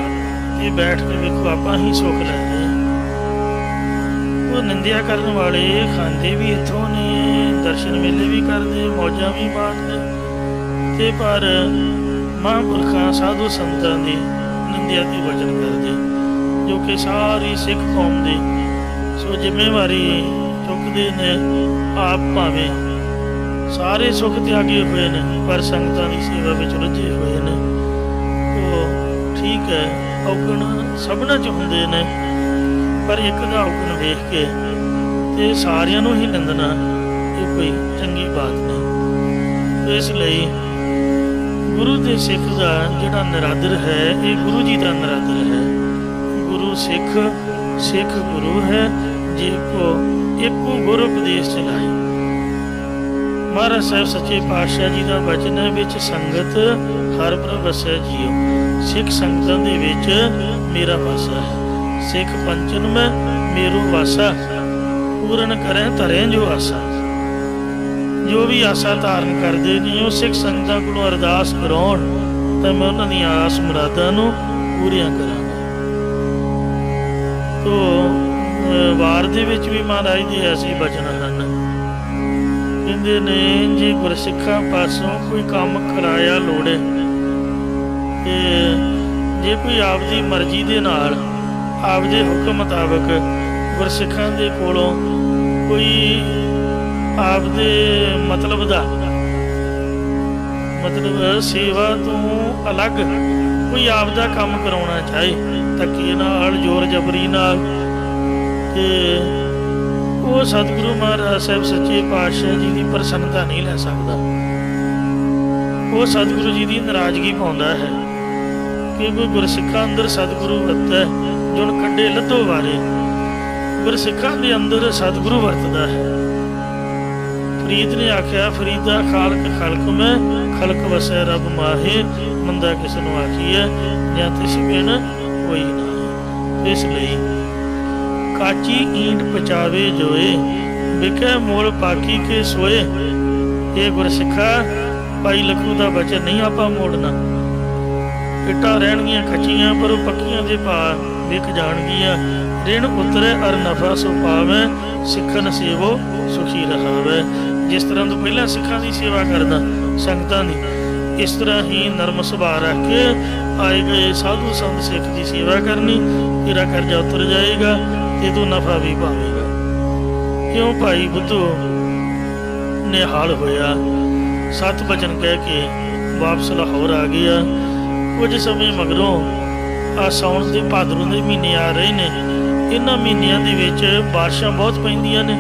ਇਹ ਬੈਠ ਕੇ ਵੇਖੋ ਆਪਾਂ ਹੀ ਸੁੱਖ ਲੈਂਦੇ ਹਾਂ। ਉਹ ਨਿੰਦਿਆ ਕਰਨ ਵਾਲੇ ਖਾਂਦੇ ਵੀ ਇੱਥੋਂ ਨੇ, ਦਰਸ਼ਨ ਮੇਲੇ ਵੀ ਕਰਦੇ, ਮੌਜਾਂ ਵੀ ਮਾਣਦੇ, ਤੇ ਪਰ ਮਹਾਂਪੁਰਖਾਂ ਸਾਧੂ ਸੰਤਾਂ ਦੀ ਨਿੰਦਿਆ ਦੀ ਵਚਨ ਕਰਦੇ, ਜੋ ਕਿ ਸਾਰੀ ਸਿੱਖ ਕੌਮ ਦੀ ਸੋ ਜ਼ਿੰਮੇਵਾਰੀ ਚੁੱਕਦੇ ਨੇ। ਆਪ ਭਾਵੇਂ ਸਾਰੇ ਸੁੱਖ ਤਿਆਗੇ ਹੋਏ ਨੇ, ਪਰ ਸੰਗਤਾਂ ਦੀ ਸੇਵਾ ਵਿੱਚ ਰੁੱਝੇ ਹੋਏ ਨੇ। ਉਹ ਠੀਕ ਹੈ, ਔਗਣ ਸਭਨਾਂ 'ਚ ਹੁੰਦੇ ਨੇ, ਪਰ ਇੱਕ ਦਾ ਔਗਣ ਵੇਖ ਕੇ ਤੇ ਸਾਰਿਆਂ ਨੂੰ ਹੀ ਨਿੰਦਣਾ ਇਹ ਕੋਈ ਚੰਗੀ ਬਾਤ ਨਹੀਂ। ਇਸ ਲਈ ਗੁਰੂ ਦੇ ਸਿੱਖ ਦਾ ਜਿਹੜਾ ਨਿਰਾਦਰ ਹੈ, ਇਹ ਗੁਰੂ ਜੀ ਦਾ ਨਿਰਾਦਰ ਹੈ। ਗੁਰੂ ਸਿੱਖ, ਸਿੱਖ ਗੁਰੂ ਹੈ, ਜੇ ਕੋ ਇੱਕੋ ਗੁਰ ਉਪਦੇਸ਼ ਚਲਾਏ। ਮਹਾਰਾਜ ਸਾਹਿਬ ਸੱਚੇ ਪਾਤਸ਼ਾਹ ਜੀ ਦਾ ਬਚਨ ਹੈ, ਵਿੱਚ ਸੰਗਤ ਹਰ ਪ੍ਰਭ ਵਸੈ ਜੀਓ। ਸਿੱਖ ਸੰਗਤਾਂ ਦੇ ਵਿੱਚ ਮੇਰਾ ਵਾਸਾ ਹੈ, ਸਿੱਖ ਪੰਚਨ ਮੈਂ ਮੇਰੂ ਵਾਸਾ, ਪੂਰਨ ਕਰੇ ਧਰੇ ਜੋ ਆਸਾ। ਜੋ ਵੀ ਆਸਾ ਧਾਰਨ ਕਰਦੇ ਨੇ ਉਹ ਸਿੱਖ ਸੰਗਤਾਂ ਕੋਲੋਂ ਅਰਦਾਸ ਕਰਾਉਣ ਤਾਂ ਮੈਂ ਉਹਨਾਂ ਦੀਆਂ ਆਸ ਮੁਰਾਦਾਂ ਨੂੰ ਪੂਰੀਆਂ ਕਰਾਂਗਾ। ਤੋ ਵਾਰ ਦੇ ਵਿੱਚ ਵੀ ਮਹਾਰਾਜ ਦੇ ਐਸੇ ਬਚਨ ਹਨ, ਕਹਿੰਦੇ ਨੇ ਜੇ ਗੁਰਸਿੱਖਾਂ ਪਾਸੋਂ ਕੋਈ ਕੰਮ ਕਰਾਇਆ ਲੋੜੇ, ਤੇ ਜੇ ਕੋਈ ਆਪਦੀ ਮਰਜ਼ੀ ਦੇ ਨਾਲ ਆਪਦੇ ਹੁਕਮ ਮੁਤਾਬਕ ਗੁਰਸਿੱਖਾਂ ਦੇ ਕੋਲੋਂ ਕੋਈ ਆਪਦੇ ਮਤਲਬ ਸੇਵਾ ਤੋਂ ਅਲੱਗ ਕੋਈ ਆਪਦਾ ਕੰਮ ਕਰਾਉਣਾ ਚਾਹੇ, ਧੱਕੇ ਨਾਲ, ਜ਼ੋਰ ਜ਼ਬਰੀ ਨਾਲ, ਤੇ ਉਹ ਸਤਿਗੁਰੂ ਮਹਾਰਾਜ ਸਾਹਿਬ ਸੱਚੇ ਪਾਤਸ਼ਾਹ ਜੀ ਦੀ ਪ੍ਰਸੰਨਤਾ ਨਹੀਂ ਲੈ ਸਕਦਾ। ਉਹ ਸਤਿਗੁਰੂ ਜੀ ਦੀ ਨਾਰਾਜ਼ਗੀ ਪਾਉਂਦਾ ਹੈ, ਕਿਉਂਕਿ ਗੁਰਸਿੱਖਾਂ ਅੰਦਰ ਸਤਿਗੁਰੂ ਵਰਤਦਾ, ਜੁਨ ਕੰਡੇ ਲੱਧੋ ਵਾਰੇ। ਗੁਰਸਿੱਖਾਂ ਦੇ ਅੰਦਰ ਸਤਿਗੁਰੂ ਵਰਤਦਾ ਹੈ। ਫਰੀਦ ਨੇ ਆਖਿਆ, ਫਰੀਦਾ ਖਾਲਕ ਖਲਕ ਮੈਂ, ਖਲਕ ਵਸੈ ਰੱਬ ਮਾਹੇ, ਮੰਦਾ ਕਿਸ ਨੂੰ ਆਖੀਐ, ਜਾਂ ਤਿਸ ਬਿਨ ਕੋਈ ਨਾ। ਇਸ ਲਈ ਕਾਚੀ ਈਂਟ ਪਚਾਵੇ ਜੋਏ, ਵਿਖੇ ਮੋਲ ਪਾਕੀ ਕੇ ਸੋਏ। ਇਹ ਗੁਰਸਿੱਖਾ ਭਾਈ ਲਖੂ ਦਾ ਬਚਨ ਨਹੀਂ ਆਪਾਂ ਮੋੜਨਾ। ਇੱਟਾਂ ਰਹਿਣਗੀਆਂ ਕੱਚੀਆਂ, ਪਰ ਉਹ ਪੱਕੀਆਂ ਦੇ ਭਾਅ ਵਿਕ ਜਾਣਗੀਆਂ। ਰਿਣ ਉਤਰੇ ਅਰ ਨਫਾ ਸੋ ਪਾਵੇ, ਸਿੱਖਨ ਸੇਵੋ ਸੁਖੀ ਰਹਾਵੇ। ਜਿਸ ਤਰ੍ਹਾਂ ਤੋਂ ਪਹਿਲਾਂ ਸਿੱਖਾਂ ਦੀ ਸੇਵਾ ਕਰਦਾ ਸੰਗਤਾਂ ਦੀ, ਇਸ ਤਰ੍ਹਾਂ ਹੀ ਨਰਮ ਸੁਭਾਅ ਰੱਖ ਕੇ ਆਏ ਗਏ ਸਾਧੂ ਸੰਤ ਸਿੱਖ ਦੀ ਸੇਵਾ ਕਰਨੀ, ਤੇਰਾ ਕਰਜ਼ਾ ਉਤਰ ਜਾਏਗਾ ਤੇ ਤੂੰ ਨਫਾ ਵੀ ਪਾਵੇਗਾ। ਕਿਉਂ ਭਾਈ ਬੁੱਧੂ ਨਿਹਾਲ ਹੋਇਆ, 7 ਬਚਨ ਕਹਿ ਕੇ ਵਾਪਸ ਲਾਹੌਰ ਆ ਗਿਆ। ਕੁਝ ਸਮੇਂ ਮਗਰੋਂ ਆ ਸਾਉਣ ਦੇ ਭਾਦਰੋਂ ਦੇ ਮਹੀਨੇ ਆ ਰਹੇ ਨੇ। ਇਹਨਾਂ ਮਹੀਨਿਆਂ ਦੇ ਵਿੱਚ ਬਾਰਿਸ਼ਾਂ ਬਹੁਤ ਪੈਂਦੀਆਂ ਨੇ,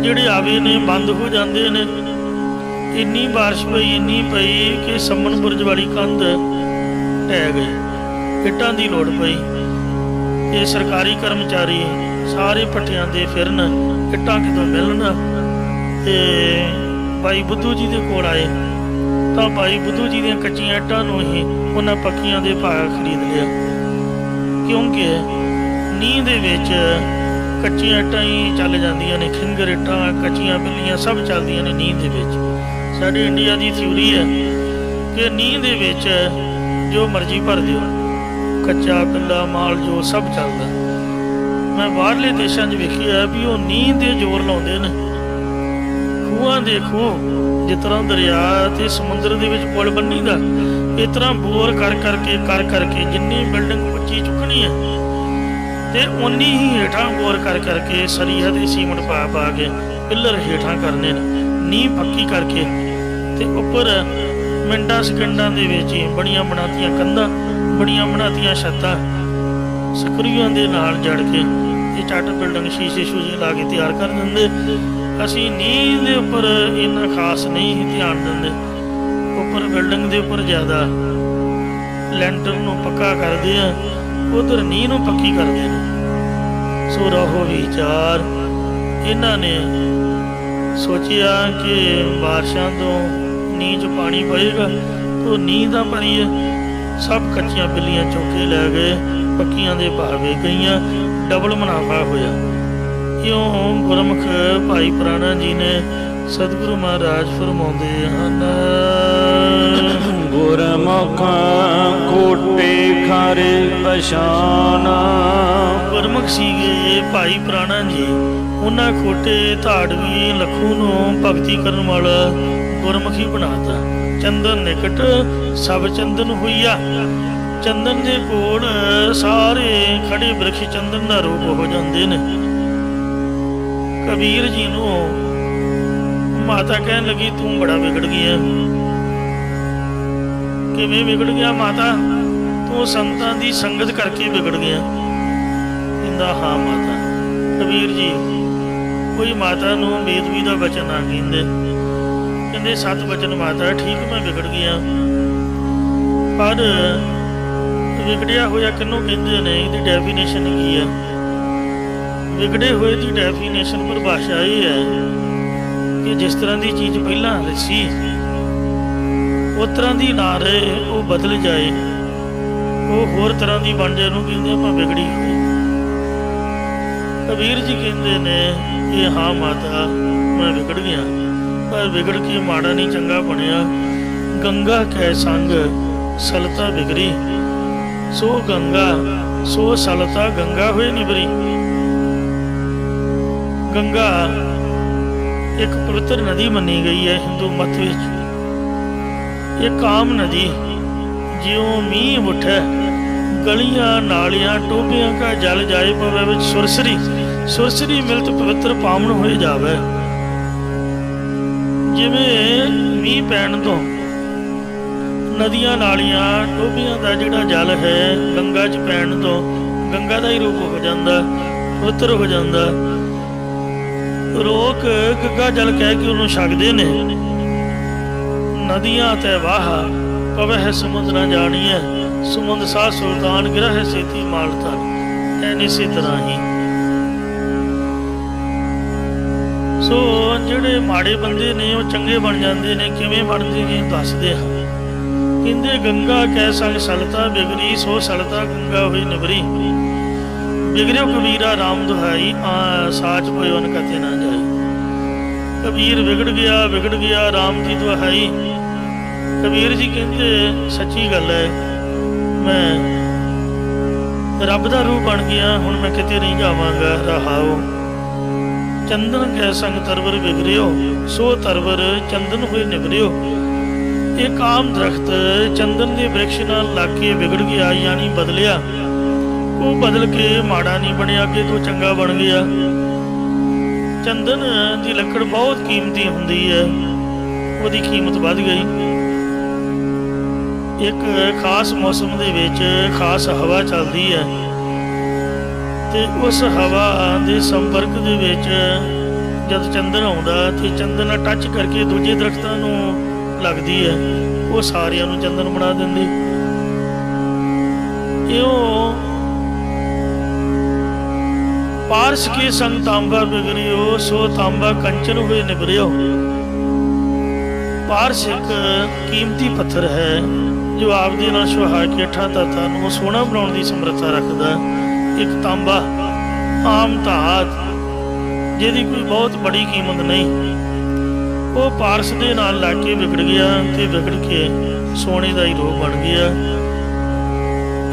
ਜਿਹੜੇ ਆਵੇ ਨੇ ਬੰਦ ਹੋ ਜਾਂਦੇ ਨੇ। ਇੰਨੀ ਬਾਰਿਸ਼ ਪਈ, ਇੰਨੀ ਪਈ ਕਿ ਸੰਮਨ ਬੁਰਜ ਵਾਲੀ ਕੰਧ ਢਹਿ ਗਈ, ਇੱਟਾਂ ਦੀ ਲੋੜ ਪਈ। ਇਹ ਸਰਕਾਰੀ ਕਰਮਚਾਰੀ ਸਾਰੇ ਪੱਟਿਆਂ ਦੇ ਫਿਰਨ, ਇੱਟਾਂ ਕਿਤੋਂ ਮਿਲਣ। ਤੇ ਭਾਈ ਬੁੱਧੂ ਜੀ ਦੇ ਕੋਲ ਆਏ ਤਾਂ ਭਾਈ ਬੁੱਧੂ ਜੀ ਦੀਆਂ ਕੱਚੀਆਂ ਇੱਟਾਂ ਨੂੰ ਹੀ ਉਹਨਾਂ ਪੱਕੀਆਂ ਦੇ ਭਾਅ ਖਰੀਦ ਲਿਆ, ਕਿਉਂਕਿ ਨੀਂਹ ਦੇ ਵਿੱਚ ਕੱਚੀਆਂ ਇੱਟਾਂ ਹੀ ਚੱਲ ਜਾਂਦੀਆਂ ਨੇ। ਖਿੰਗਰ ਇੱਟਾਂ, ਕੱਚੀਆਂ ਬਿੱਲੀਆਂ ਸਭ ਚੱਲਦੀਆਂ ਨੇ ਨੀਂਹ ਦੇ ਵਿੱਚ। साडे इंडिया की थ्योरी है कि नींह दे विच जो मर्जी भर दिओ, कच्चा पिल्ला माल जो सब चलदा। मैं बाहरले देशों च वेखिआ भी वो नींह दे जोर लाउंदे ने। खूहां दे खूह जिस तरह दरिया ते समुद्र दे विच पुल बन्नी दा, इस तरह बोर कर करके जिन्नी बिल्डिंग उच्ची चुकनी है ते उन्नी ही हेठां बोर कर करके सरिया ते सीमट पा के पिलर हेठां करने ने, नींह पक्की करके ते उपर मिंटां सकिंडां दे विच ही बड़ियां बनातियां कंधां, बड़ियां बनातियां छत्तां ਸਕਰੀਆਂ ਦੇ ਨਾਲ ਜੜ ਕੇ ਇਹ ਚੱਟ ਬਿਲਡਿੰਗ ਸ਼ੀਸ਼ੇ ਸ਼ੂਸ਼ੇ ਲਾ ਕੇ ਤਿਆਰ ਕਰ ਦਿੰਦੇ। ਅਸੀਂ ਨੀਂਹ ਦੇ ਉੱਪਰ ਇੰਨਾ ਖਾਸ ਨਹੀਂ ਧਿਆਨ ਦਿੰਦੇ, ਉੱਪਰ ਬਿਲਡਿੰਗ ਦੇ ਉੱਪਰ ਜ਼ਿਆਦਾ ਲੈਂਟਰ ਨੂੰ ਪੱਕਾ ਕਰਦੇ ਆ, ਉਧਰ ਨੀਂਹ ਨੂੰ ਪੱਕੀ ਕਰਦੇ ਨੇ। ਸੋ ਰਹੋ ਵਿਚਾਰ ਇਹਨਾਂ ਨੇ ਸੋਚਿਆ ਕਿ ਬਾਰਿਸ਼ਾਂ ਤੋਂ ਨੀਂਹ 'ਚ ਪਾਣੀ ਪਏਗਾ ਤਾਂ ਨੀਂਹ ਦਾ ਭਰੀਏ। ਸਭ ਕੱਚੀਆਂ ਬਿੱਲੀਆਂ ਚੁੱਕ ਕੇ ਲੈ ਗਏ, ਪੱਕੀਆਂ ਦੇ ਭਾਵੇਂ ਗਈਆਂ, ਡਬਲ ਮੁਨਾਫਾ ਹੋਇਆ। ਇਉਂ ਗੁਰਮੁਖ ਭਾਈ ਪ੍ਰਾਣਾ ਜੀ ਨੇ ਸਤਿਗੁਰੂ ਮਹਾਰਾਜ ਫਰਮਾਉਂਦੇ ਹਨ, ਗੁਰਮੁਖ ਕੋਟੇ ਘਰ ਪਛਾਣ। ਗੁਰਮੁਖ ਸੀਗੇ ਭਾਈ ਪ੍ਰਾਣਾ ਜੀ, ਉਹਨਾਂ ਖੋਟੇ ਧਾੜਵੀ ਲੱਖੂ ਨੂੰ ਭਗਤੀ ਕਰਨ ਵਾਲਾ ਗੁਰਮੁਖੀ ਬਣਾਤਾ। ਚੰਦਨ ਨਿਕਟ ਸਭ ਚੰਦਨ ਹੋਈਆ, ਚੰਦਨ ਦੇ ਕੋਲ ਸਾਰੇ ਖੜੇ ਬ੍ਰਿਕਸ਼ ਚੰਦਨ ਦਾ ਰੂਪ ਹੋ ਜਾਂਦੇ ਨੇ। ਕਬੀਰ ਜੀ ਨੂੰ ਮਾਤਾ ਕਹਿਣ ਲੱਗੀ ਤੂੰ ਬੜਾ ਵਿਗੜ ਗਿਆ। ਕਿਵੇਂ ਵਿਗੜ ਗਿਆ ਮਾਤਾ? ਤੂੰ ਸੰਤਾਂ ਦੀ ਸੰਗਤ ਕਰਕੇ ਵਿਗੜ ਗਿਆ। ਕਹਿੰਦਾ ਹਾਂ ਮਾਤਾ। ਕਬੀਰ ਜੀ ਕੋਈ ਮਾਤਾ ਨੂੰ ਬੇਦਬੀ ਦਾ ਬਚਨ ਨਾ ਕਹਿੰਦੇ, ਕਹਿੰਦੇ ਸਤ ਬਚਨ ਮਾਤਾ ਠੀਕ ਮੈਂ ਵਿਗੜ ਗਿਆ, ਪਰ ਵਿਗੜਿਆ ਹੋਇਆ ਕਿਹਨੂੰ ਕਹਿੰਦੇ ਨੇ? ਇਹਦੀ ਡੈਫੀਨੇਸ਼ਨ ਕੀ ਹੈ? ਵਿਗੜੇ ਹੋਏ ਦੀ ਡੈਫੀਨੇਸ਼ਨ ਪਰਿਭਾਸ਼ਾ ਇਹ ਹੈ ਕਿ ਜਿਸ ਤਰ੍ਹਾਂ ਦੀ ਚੀਜ਼ ਪਹਿਲਾਂ ਸੀ ਉਸ ਤਰ੍ਹਾਂ ਦੀ ਨਾ ਰਹੇ, ਉਹ ਬਦਲ ਜਾਏ, ਉਹ ਹੋਰ ਤਰ੍ਹਾਂ ਦੀ ਬਣ ਜਾਏ, ਨੂੰ ਕਹਿੰਦੇ ਆਪਾਂ ਵਿਗੜੀ ਹੋਈ। ਕਬੀਰ ਜੀ ਕਹਿੰਦੇ ਨੇ ਇਹ ਹਾਂ ਮਾਤਾ ਮੈਂ ਵਿਗੜ ਗਿਆ, ਪਰ ਵਿਗੜ ਕੇ ਮਾੜਾ ਨਹੀਂ ਚੰਗਾ ਬਣਿਆ। ਗੰਗਾ ਕੈ ਸੰਗ ਸਲਤਾ ਬਿਗੜੀ, ਸੋ ਗੰਗਾ ਸੋ ਸਲਤਾ ਗੰਗਾ ਹੋਏ ਨਿਬਰੀ। ਗੰਗਾ ਇੱਕ ਪਵਿੱਤਰ ਨਦੀ ਮੰਨੀ ਗਈ ਹੈ ਹਿੰਦੂ ਮਤ ਵਿੱਚ। ਇਹ ਕਾਮ ਨਦੀ ਜਿਉਂ ਮੀਂਹ ਉੱਠੇ ਗਲੀਆਂ ਨਾਲੀਆਂ ਟੋਭਿਆਂ ਕਾ ਜਲ ਜਾਏ ਪਵੇ ਵਿੱਚ ਸੁਰਸਰੀ, ਸੁਰਸਰੀ ਮਿਲਤ ਪਵਿੱਤਰ ਪਾਵਨ ਹੋਏ ਜਾਵੇ। ਜਿਵੇਂ ਮੀਂਹ ਪੈਣ ਤੋਂ ਨਦੀਆਂ ਨਾਲੀਆਂ ਟੋਭਿਆਂ ਦਾ ਜਿਹੜਾ ਜਲ ਹੈ ਗੰਗਾ 'ਚ ਪੈਣ ਤੋਂ ਗੰਗਾ ਦਾ ਹੀ ਰੂਪ ਹੋ ਜਾਂਦਾ, ਪਵਿੱਤਰ ਹੋ ਜਾਂਦਾ। ਲੋਕ ਗੰਗਾ ਜਲ ਕਹਿ ਕੇ ਉਹਨੂੰ ਛਕਦੇ ਨੇ। ਨਦੀਆਂ ਤੇ ਵਾਹ ਪਵਹਿ ਸਮੁੰਦ ਨਾ ਜਾਣੀਐ, ਸਮੁੰਦ ਸਾਹ ਸੁਲਤਾਨ ਗਿਰਹਿ ਸੇਤੀ ਮਾਲਤਾ। ਐਨ ਇਸੇ ਤਰ੍ਹਾਂ ਹੀ ਸੋ ਜਿਹੜੇ ਮਾੜੇ ਬੰਦੇ ਨੇ ਉਹ ਚੰਗੇ ਬਣ ਜਾਂਦੇ ਨੇ। ਕਿਵੇਂ ਬਣਦੇ ਨੇ ਦੱਸਦੇ ਹਾਂ। ਕਹਿੰਦੇ ਗੰਗਾ ਕੈ ਸੰਗ ਸਲਤਾ ਬਿਗੜੀ, ਸੋ ਸਲਤਾ ਗੰਗਾ ਹੋਈ ਨਿਬਰੀ। ਬਿਗੜਿਓ ਕਬੀਰਾ ਰਾਮ ਦੁਹਾਈ, ਸਾਚ ਪਇਓ ਨ ਕਥੇ ਨਾ ਜਾਈ। ਕਬੀਰ ਵਿਗੜ ਗਿਆ ਰਾਮ ਦੀ ਦੁਹਾਈ। ਕਬੀਰ ਜੀ ਕਹਿੰਦੇ ਸੱਚੀ ਗੱਲ ਹੈ, ਮੈਂ ਰੱਬ ਦਾ ਰੂਪ ਬਣ ਗਿਆ, ਹੁਣ ਮੈਂ ਕਿਤੇ ਨਹੀਂ ਜਾਵਾਂਗਾ। ਰਹਾਓ ਚੰਦਨ ਕੈ ਸੰਗ ਤਰਵਰ ਬਿਗੜਿਓ, ਸੋ ਤਰਵਰ ਚੰਦਨ ਹੋਏ ਨਿਬਰਿਓ। ਇਹ ਕਾਮ ਦਰਖਤ ਚੰਦਨ ਦੇ ਬ੍ਰਿਕਸ਼ ਨਾਲ ਲੱਗ ਕੇ ਵਿਗੜ ਗਿਆ, ਯਾਨੀ ਬਦਲਿਆ। ਉਹ ਬਦਲ ਕੇ ਮਾੜਾ ਨਹੀਂ ਬਣਿਆ, ਅੱਗੇ ਤੋਂ ਚੰਗਾ ਬਣ ਗਿਆ। ਚੰਦਨ ਦੀ ਲੱਕੜ ਬਹੁਤ ਕੀਮਤੀ ਹੁੰਦੀ ਹੈ, ਉਹਦੀ ਕੀਮਤ ਵੱਧ ਗਈ। ਇੱਕ ਖਾਸ ਮੌਸਮ ਦੇ ਵਿੱਚ ਖਾਸ ਹਵਾ ਚੱਲਦੀ ਹੈ ਤੇ ਉਸ ਹਵਾ ਦੇ ਸੰਪਰਕ ਦੇ ਵਿੱਚ ਜਦ ਚੰਦਨ ਆਉਂਦਾ ਤੇ ਚੰਦਨ ਨਾਲ ਟੱਚ ਕਰਕੇ ਦੂਜੇ ਦਰਖਤਾਂ ਨੂੰ ਲੱਗਦੀ ਹੈ, ਉਹ ਸਾਰਿਆਂ ਨੂੰ ਚੰਦਨ ਬਣਾ ਦਿੰਦੀ। ਇਉਂ ਪਾਰਸ ਕੇ ਸੰਗ ਤਾਂਬਾ ਬਿਗੜਿਓ, ਸੋ ਤਾਂਬਾ ਕੰਚਨ ਹੋਏ ਨਿਬਰਿਓ। ਪਾਰਸ ਇੱਕ ਕੀਮਤੀ ਪੱਥਰ ਹੈ ਜੋ ਆਪਦੇ ਨਾਲ ਸੁਹਾ ਕੇ ਅੱਠਾਂ ਤੱਤਾਂ ਨੂੰ ਸੋਹਣਾ ਬਣਾਉਣ ਦੀ ਸਮਰੱਥਾ ਰੱਖਦਾ। ਇੱਕ ਤਾਂਬਾ ਆਮ ਧਾਤ ਜਿਹਦੀ ਕੋਈ ਬਹੁਤ ਬੜੀ ਕੀਮਤ ਨਹੀਂ, ਉਹ ਪਾਰਸ ਦੇ ਨਾਲ ਲੱਗ ਕੇ ਵਿਗੜ ਗਿਆ ਤੇ ਵਿਗੜ ਕੇ ਸੋਨੇ ਦਾ ਹੀ ਰੂਪ ਬਣ ਗਿਆ।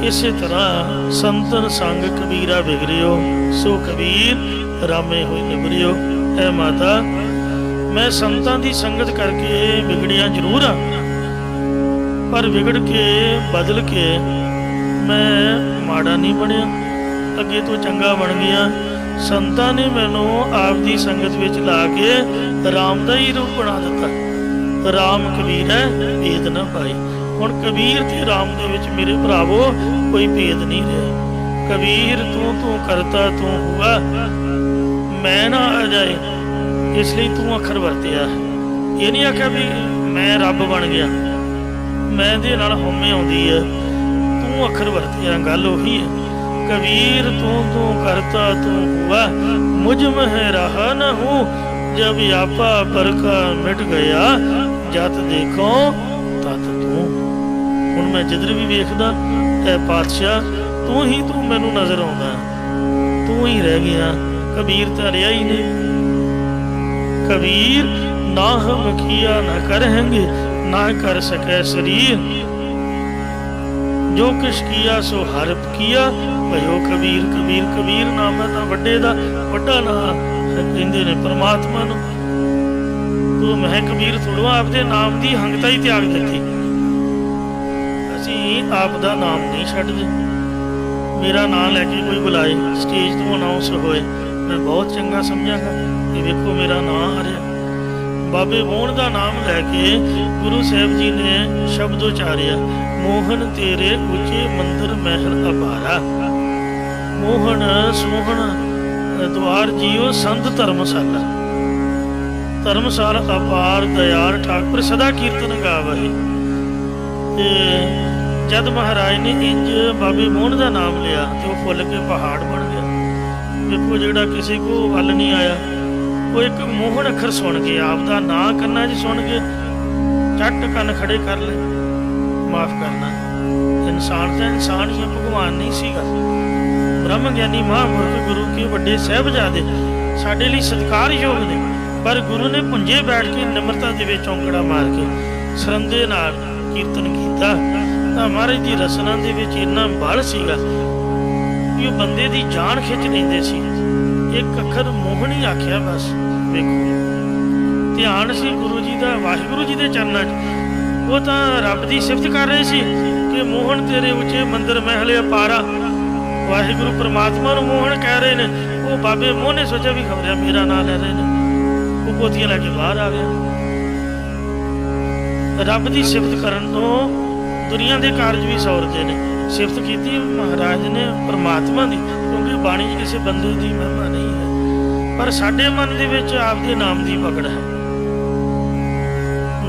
ਇਸੇ ਤਰ੍ਹਾਂ ਸੰਤਨ ਸੰਗ ਕਬੀਰਾ ਵਿਗੜਿਓ, ਸੋ ਕਬੀਰ ਰਾਮੇ ਹੋਏ ਨਿਬਰਿਓ। ਐ ਮਾਤਾ, ਮੈਂ ਸੰਤਾਂ ਦੀ ਸੰਗਤ ਕਰਕੇ ਵਿਗੜਿਆ ਜ਼ਰੂਰ ਆ, ਪਰ ਵਿਗੜ ਕੇ ਬਦਲ ਕੇ ਮੈਂ ਮਾੜਾ ਨਹੀਂ ਬਣਿਆ, ਅੱਗੇ ਤੋਂ ਚੰਗਾ ਬਣ ਗਿਆ। ਸੰਤਾਂ ਨੇ ਮੈਨੂੰ ਆਪ ਦੀ ਸੰਗਤ ਵਿੱਚ ਲਾ ਕੇ ਰਾਮ ਦਾ ਹੀ ਰੂਪ ਬਣਾ ਦਿੱਤਾ। ਰਾਮ ਕਬੀਰ ਹੈ ਭੇਦ ਨਾ ਪਾਈ। ਹੁਣ ਕਬੀਰ ਤੇ ਰਾਮ ਦੇ ਵਿੱਚ ਮੇਰੇ ਭਰਾਵੋ ਕੋਈ ਭੇਦ ਨਹੀਂ ਰਿਹਾ। ਕਬੀਰ ਤੂੰ ਕਰਤਾ ਤੂੰ ਹੁਆ, ਮੈਂ ਨਾ ਆ ਜਾਏ, ਇਸ ਲਈ ਤੂੰ ਅੱਖਰ ਵਰਤਿਆ। ਇਹ ਨਹੀਂ ਆਖਿਆ ਵੀ ਮੈਂ ਰੱਬ ਬਣ ਗਿਆ, ਮੈਂ ਦੇ ਨਾਲ ਹਉਮੈ ਆਉਂਦੀ ਹੈ, ਤੂੰ ਅੱਖਰ ਵਰਤਿਆ। ਗੱਲ ਉਹੀ ਹੈ। कबीर तू करता तू हुआ, मुझ में रहा न हूँ, जब आपा बरका मिट गया, जत देखो तत तू। हुण मैं जिधर भी वेखदा ऐ पातशाह तू मैनू नजर आउंदा, तू ही रह गया, कबीर तो रहा ही नहीं। कबीर ना हम किया न करेंगे, ना कर सके शरीर, जो किश किया सो हरप किया, भयो कबीर। कबीर कबीर नाम है तो वड्डे दा वड्डा नाम कहंदे ने परमात्मा नूं। तो मैं कबीर थोड़ो आपदे नाम दी हंगता ही त्याग दित्ती, असीं आप दा नाम नहीं छड्डदे। मेरा नाम लैके कोई बुलाए, स्टेज तो अनाउंस होए, मैं बहुत चंगा समझांगा कि वेखो मेरा नाम आ रहा। बाबे मोहन का नाम लैके गुरु साहब जी ने शब्द उचारिया, मोहन तेरे ऊंचे मंदिर महल अपारा। मोहन सोहन द्वार जियो संत धर्मशाला, धर्मशाला अपार दयाल ठाकुर सदा कीर्तन गावहे। ते जद महाराज ने इंज बाबे मोहन का नाम लिया तो वह फुल के पहाड़ बन गया। देखो जिहड़ा किसी को वल नहीं आया, वो एक मोहन अखर सुन के आपका नां कन्ना च सुन के झट कन खड़े कर ले। माफ करना, इंसान तो इंसान ही, भगवान नहीं सीगा। ब्रह्म ज्ञानी महापुरख गुरु के वड्डे साहिबजादे साडे लई सत्कारयोग ने, पर गुरु ने पुंजे बैठ के निमरता दे विच औंकड़ा मार के सरंदे नाल कीर्तन कीता। तां महाराज दी रसना दे विच इन्ना बल सीगा कि वो बंदे दी जान खिच लैंदे सी। एक अखर मोहन ही आख्या बस। देखो ध्यान सी गुरु जी का, वाहिगुरु जी के चरणों च। वो तो रब की सिफत कर रहे सी कि मोहन तेरे उचे मंदिर महल अपारा। वाहिगुरु परमात्मा नूं मोहन कह रहे ने, वो बाबे मोहन ने सोचा भी खबरिया मेरा नाम ले रहे हैं। वो पोथियां लैके बाहर आ गया। रब की सिफत करन तो दुनिया के कारज भी सौरते हैं। सिफत की महाराज ने परमात्मा की, क्योंकि बाणी किसी बंदे की महिमा नहीं है, पर साडे मन दे विच आपदे नाम की पकड़ है।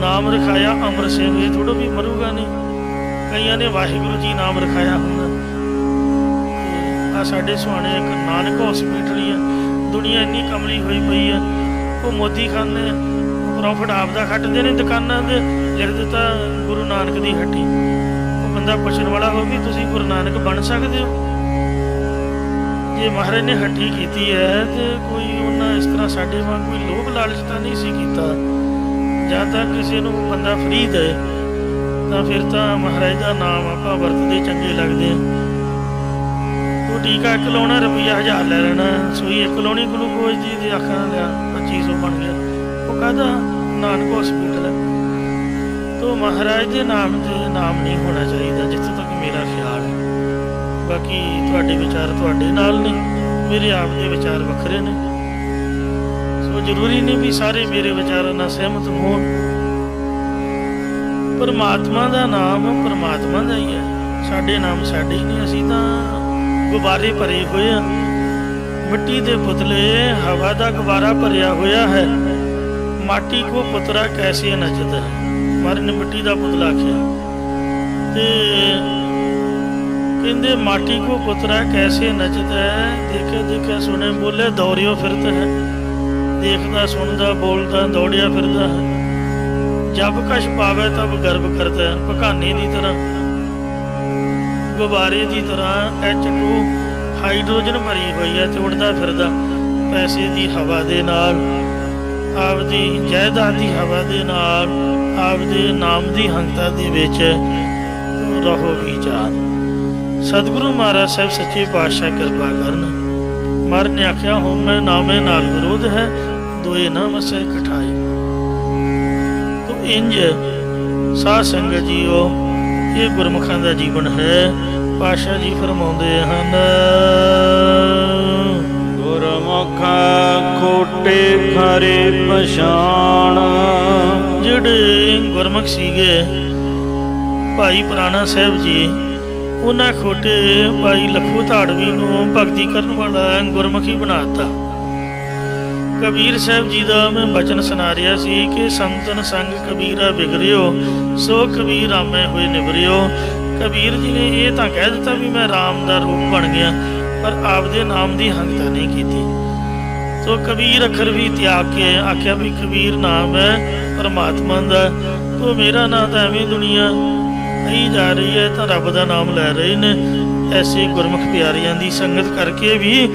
नाम रखाया अमर सिंह, ये थोड़ा भी मरूगा नहीं। कईयां ने वाहिगुरु जी नाम रखाया हुंदा। आ साडे सुहाने एक नानक हॉस्पिटल ही है, दुनिया इन्नी कमली हुई पई है। वो मोदी खाने प्रॉफिट आपदा खटदे ने, दुकानां दे लिख दिता गुरु नानक की हट्टी। वो बंदा पुछण वाला हो भी तुसीं गुरु नानक बन सकदे हो? जे महाराज ने हट्टी की है तो कोई उन्हें इस तरह साढ़े वांग कोई लोभ लालच नहीं सी कीता। जब तक किसी को बंदा फ्री दे तो फिर तो महाराज का नाम आप वरतते चंगे लगते हैं। तो टीका एक लाना रुपया 1000 ले लेना, सुई एक लानी ग्लूकोज जी की अखा लिया 2500 बन गया। वो कहता नानक हॉस्पिटल है। तो महाराज के नाम से नाम नहीं होना चाहिए, जितों तक मेरा ख्याल है। बाकी तुहाडे विचार तुहाडे नाल ने, मेरे आप के विचार वखरे ने। सो जरूरी नहीं भी सारे मेरे विचारों नाल सहमत हो। परमात्मा का नाम परमात्मा का ही है, साडे नाम साडे ही नहीं। असीं तां गुब्बारे भरे हुए हैं, मिट्टी के पुतले हवा का गुब्बारा भरिया होया है। माटी को पुतरा कैसे नचता है, मारे ने मिट्टी का पुतला आख्या। ते कहते माटी को पुतरा कैसे नचता है, देखे देखे सुने बोले दौड़ियो फिरता है। देखता सुनता बोलता दौड़िया फिरता है। जब कश पावे तब गर्व करता है। पकाने की तरह गुब्बारे की तरह H2 हाइड्रोजन भरी हुई है, ते उड़ता फिरदा पैसे की हवा दे नाल। ਆਪਦੀ ਜਾਇਦਾਦ ਦੀ ਹਵਾ ਦੇ ਨਾਲ ਆਪਦੇ ਨਾਮ ਦੀ ਹੰਗਤਾ ਦੇ ਵਿੱਚ ਰਹੋ ਵਿਚਾਰ। ਸਤਿਗੁਰੂ ਮਹਾਰਾਜ ਸਾਹਿਬ ਸੱਚੇ ਪਾਤਸ਼ਾਹ ਕਿਰਪਾ ਕਰਨ। ਮਹਾਰਾਜ ਨੇ ਆਖਿਆ ਹੋਮੈ ਨਾਮੇ ਨਾਲ ਵਿਰੋਧ ਹੈ, ਦੋਏ ਨਾ ਮਸੈ ਕਠਾਈ। ਤੋ ਇੰਜ ਸਾਧ ਸੰਗਤ ਜੀਓ ਇਹ ਗੁਰਮੁਖਾਂ ਦਾ ਜੀਵਨ ਹੈ। ਪਾਤਸ਼ਾਹ ਜੀ ਫਰਮਾਉਂਦੇ ਹਨ, ਗੁਰਮੁਖ ਖੋਟੇ ਖਰੇ ਪਛਾਣ। ਜਿਹੜੇ ਗੁਰਮੁਖ ਸੀਗੇ ਭਾਈ ਪੁਰਾਣਾ ਸਾਹਿਬ ਜੀ, ਉਹਨਾਂ ਖੋਟੇ ਭਾਈ ਲਖੂ ਧਾੜਵੀ ਨੂੰ ਭਗਤੀ ਕਰਨ ਵਾਲਾ ਗੁਰਮੁਖੀ ਬਣਾਤਾ। ਕਬੀਰ ਸਾਹਿਬ ਜੀ ਦਾ ਮੈਂ ਬਚਨ ਸੁਣਾ ਰਿਹਾ ਸੀ ਕਿ ਸੰਤਨ ਸੰਗ ਕਬੀਰਾ ਬਿਗਰਿਓ, ਸੋ ਕਬੀਰ ਰਾਮੈ ਹੋਏ ਨਿਵਰਿਓ। ਕਬੀਰ ਜੀ ਨੇ ਇਹ ਤਾਂ ਕਹਿ ਦਿੱਤਾ ਵੀ ਮੈਂ ਰਾਮ ਦਾ ਰੂਪ ਬਣ ਗਿਆ, ਪਰ ਆਪਦੇ ਨਾਮ ਦੀ ਹੰਗਤਾ ਨਹੀਂ ਕੀਤੀ। ਸੋ ਕਬੀਰ ਅੱਖਰ ਵੀ ਤਿਆਗ ਕੇ ਆਖਿਆ ਵੀ ਕਬੀਰ ਨਾਮ ਹੈ ਪਰਮਾਤਮਾ ਦਾ। ਤੋ ਮੇਰਾ ਨਾਂ ਤਾਂ ਐਵੇਂ ਦੁਨੀਆ ਕਹੀ ਜਾ ਰਹੀ ਹੈ, ਤਾਂ ਰੱਬ ਦਾ ਨਾਮ ਲੈ ਰਹੇ ਨੇ। ਐਸੇ ਗੁਰਮੁਖ ਪਿਆਰਿਆਂ ਦੀ ਸੰਗਤ ਕਰਕੇ ਵੀ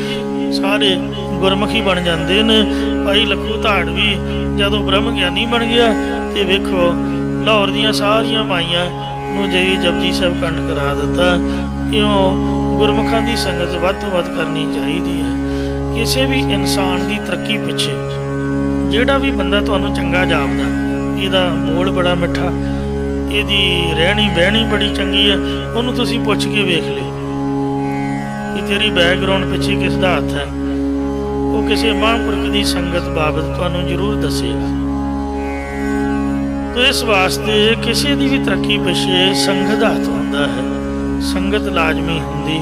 ਸਾਰੇ ਗੁਰਮੁਖੀ ਬਣ ਜਾਂਦੇ ਨੇ। ਭਾਈ ਲਖੂ ਧਾੜਵੀ ਜਦੋਂ ਬ੍ਰਹਮ ਗਿਆਨੀ ਬਣ ਗਿਆ ਤੇ ਵੇਖੋ ਲਾਹੌਰ ਦੀਆਂ ਸਾਰੀਆਂ ਮਾਈਆਂ ਨੂੰ ਜਈ ਜਪਜੀ ਸਾਹਿਬ ਕੰਠ ਕਰਾ ਦਿੱਤਾ। ਕਿਉਂ? ਗੁਰਮੁਖਾਂ ਦੀ ਸੰਗਤ ਵੱਧ ਤੋਂ ਵੱਧ ਕਰਨੀ ਚਾਹੀਦੀ ਹੈ। ਕਿਸੇ ਵੀ ਇਨਸਾਨ ਦੀ ਤਰੱਕੀ ਪਿੱਛੇ ਜਿਹੜਾ ਵੀ ਬੰਦਾ ਤੁਹਾਨੂੰ ਚੰਗਾ ਜਾਪਦਾ, ਇਹਦਾ ਬੋਲ ਬੜਾ ਮਿੱਠਾ, ਇਹਦੀ ਰਹਿਣੀ ਬਹਿਣੀ ਬੜੀ ਚੰਗੀ ਹੈ, ਉਹਨੂੰ ਤੁਸੀਂ ਪੁੱਛ ਕੇ ਵੇਖ ਲਿਓ ਕਿ ਤੇਰੀ ਬੈਕਗਰਾਉਂਡ ਪਿੱਛੇ ਕਿਸ ਦਾ ਹੱਥ ਹੈ। ਉਹ ਕਿਸੇ ਮਹਾਂਪੁਰਖ ਦੀ ਸੰਗਤ ਬਾਬਤ ਤੁਹਾਨੂੰ ਜ਼ਰੂਰ ਦੱਸੇਗਾ। ਤੋ ਇਸ ਵਾਸਤੇ ਕਿਸੇ ਦੀ ਵੀ ਤਰੱਕੀ ਪਿੱਛੇ ਸੰਗਤ ਦਾ ਹੱਥ ਹੁੰਦਾ ਹੈ, ਸੰਗਤ ਲਾਜ਼ਮੀ ਹੁੰਦੀ।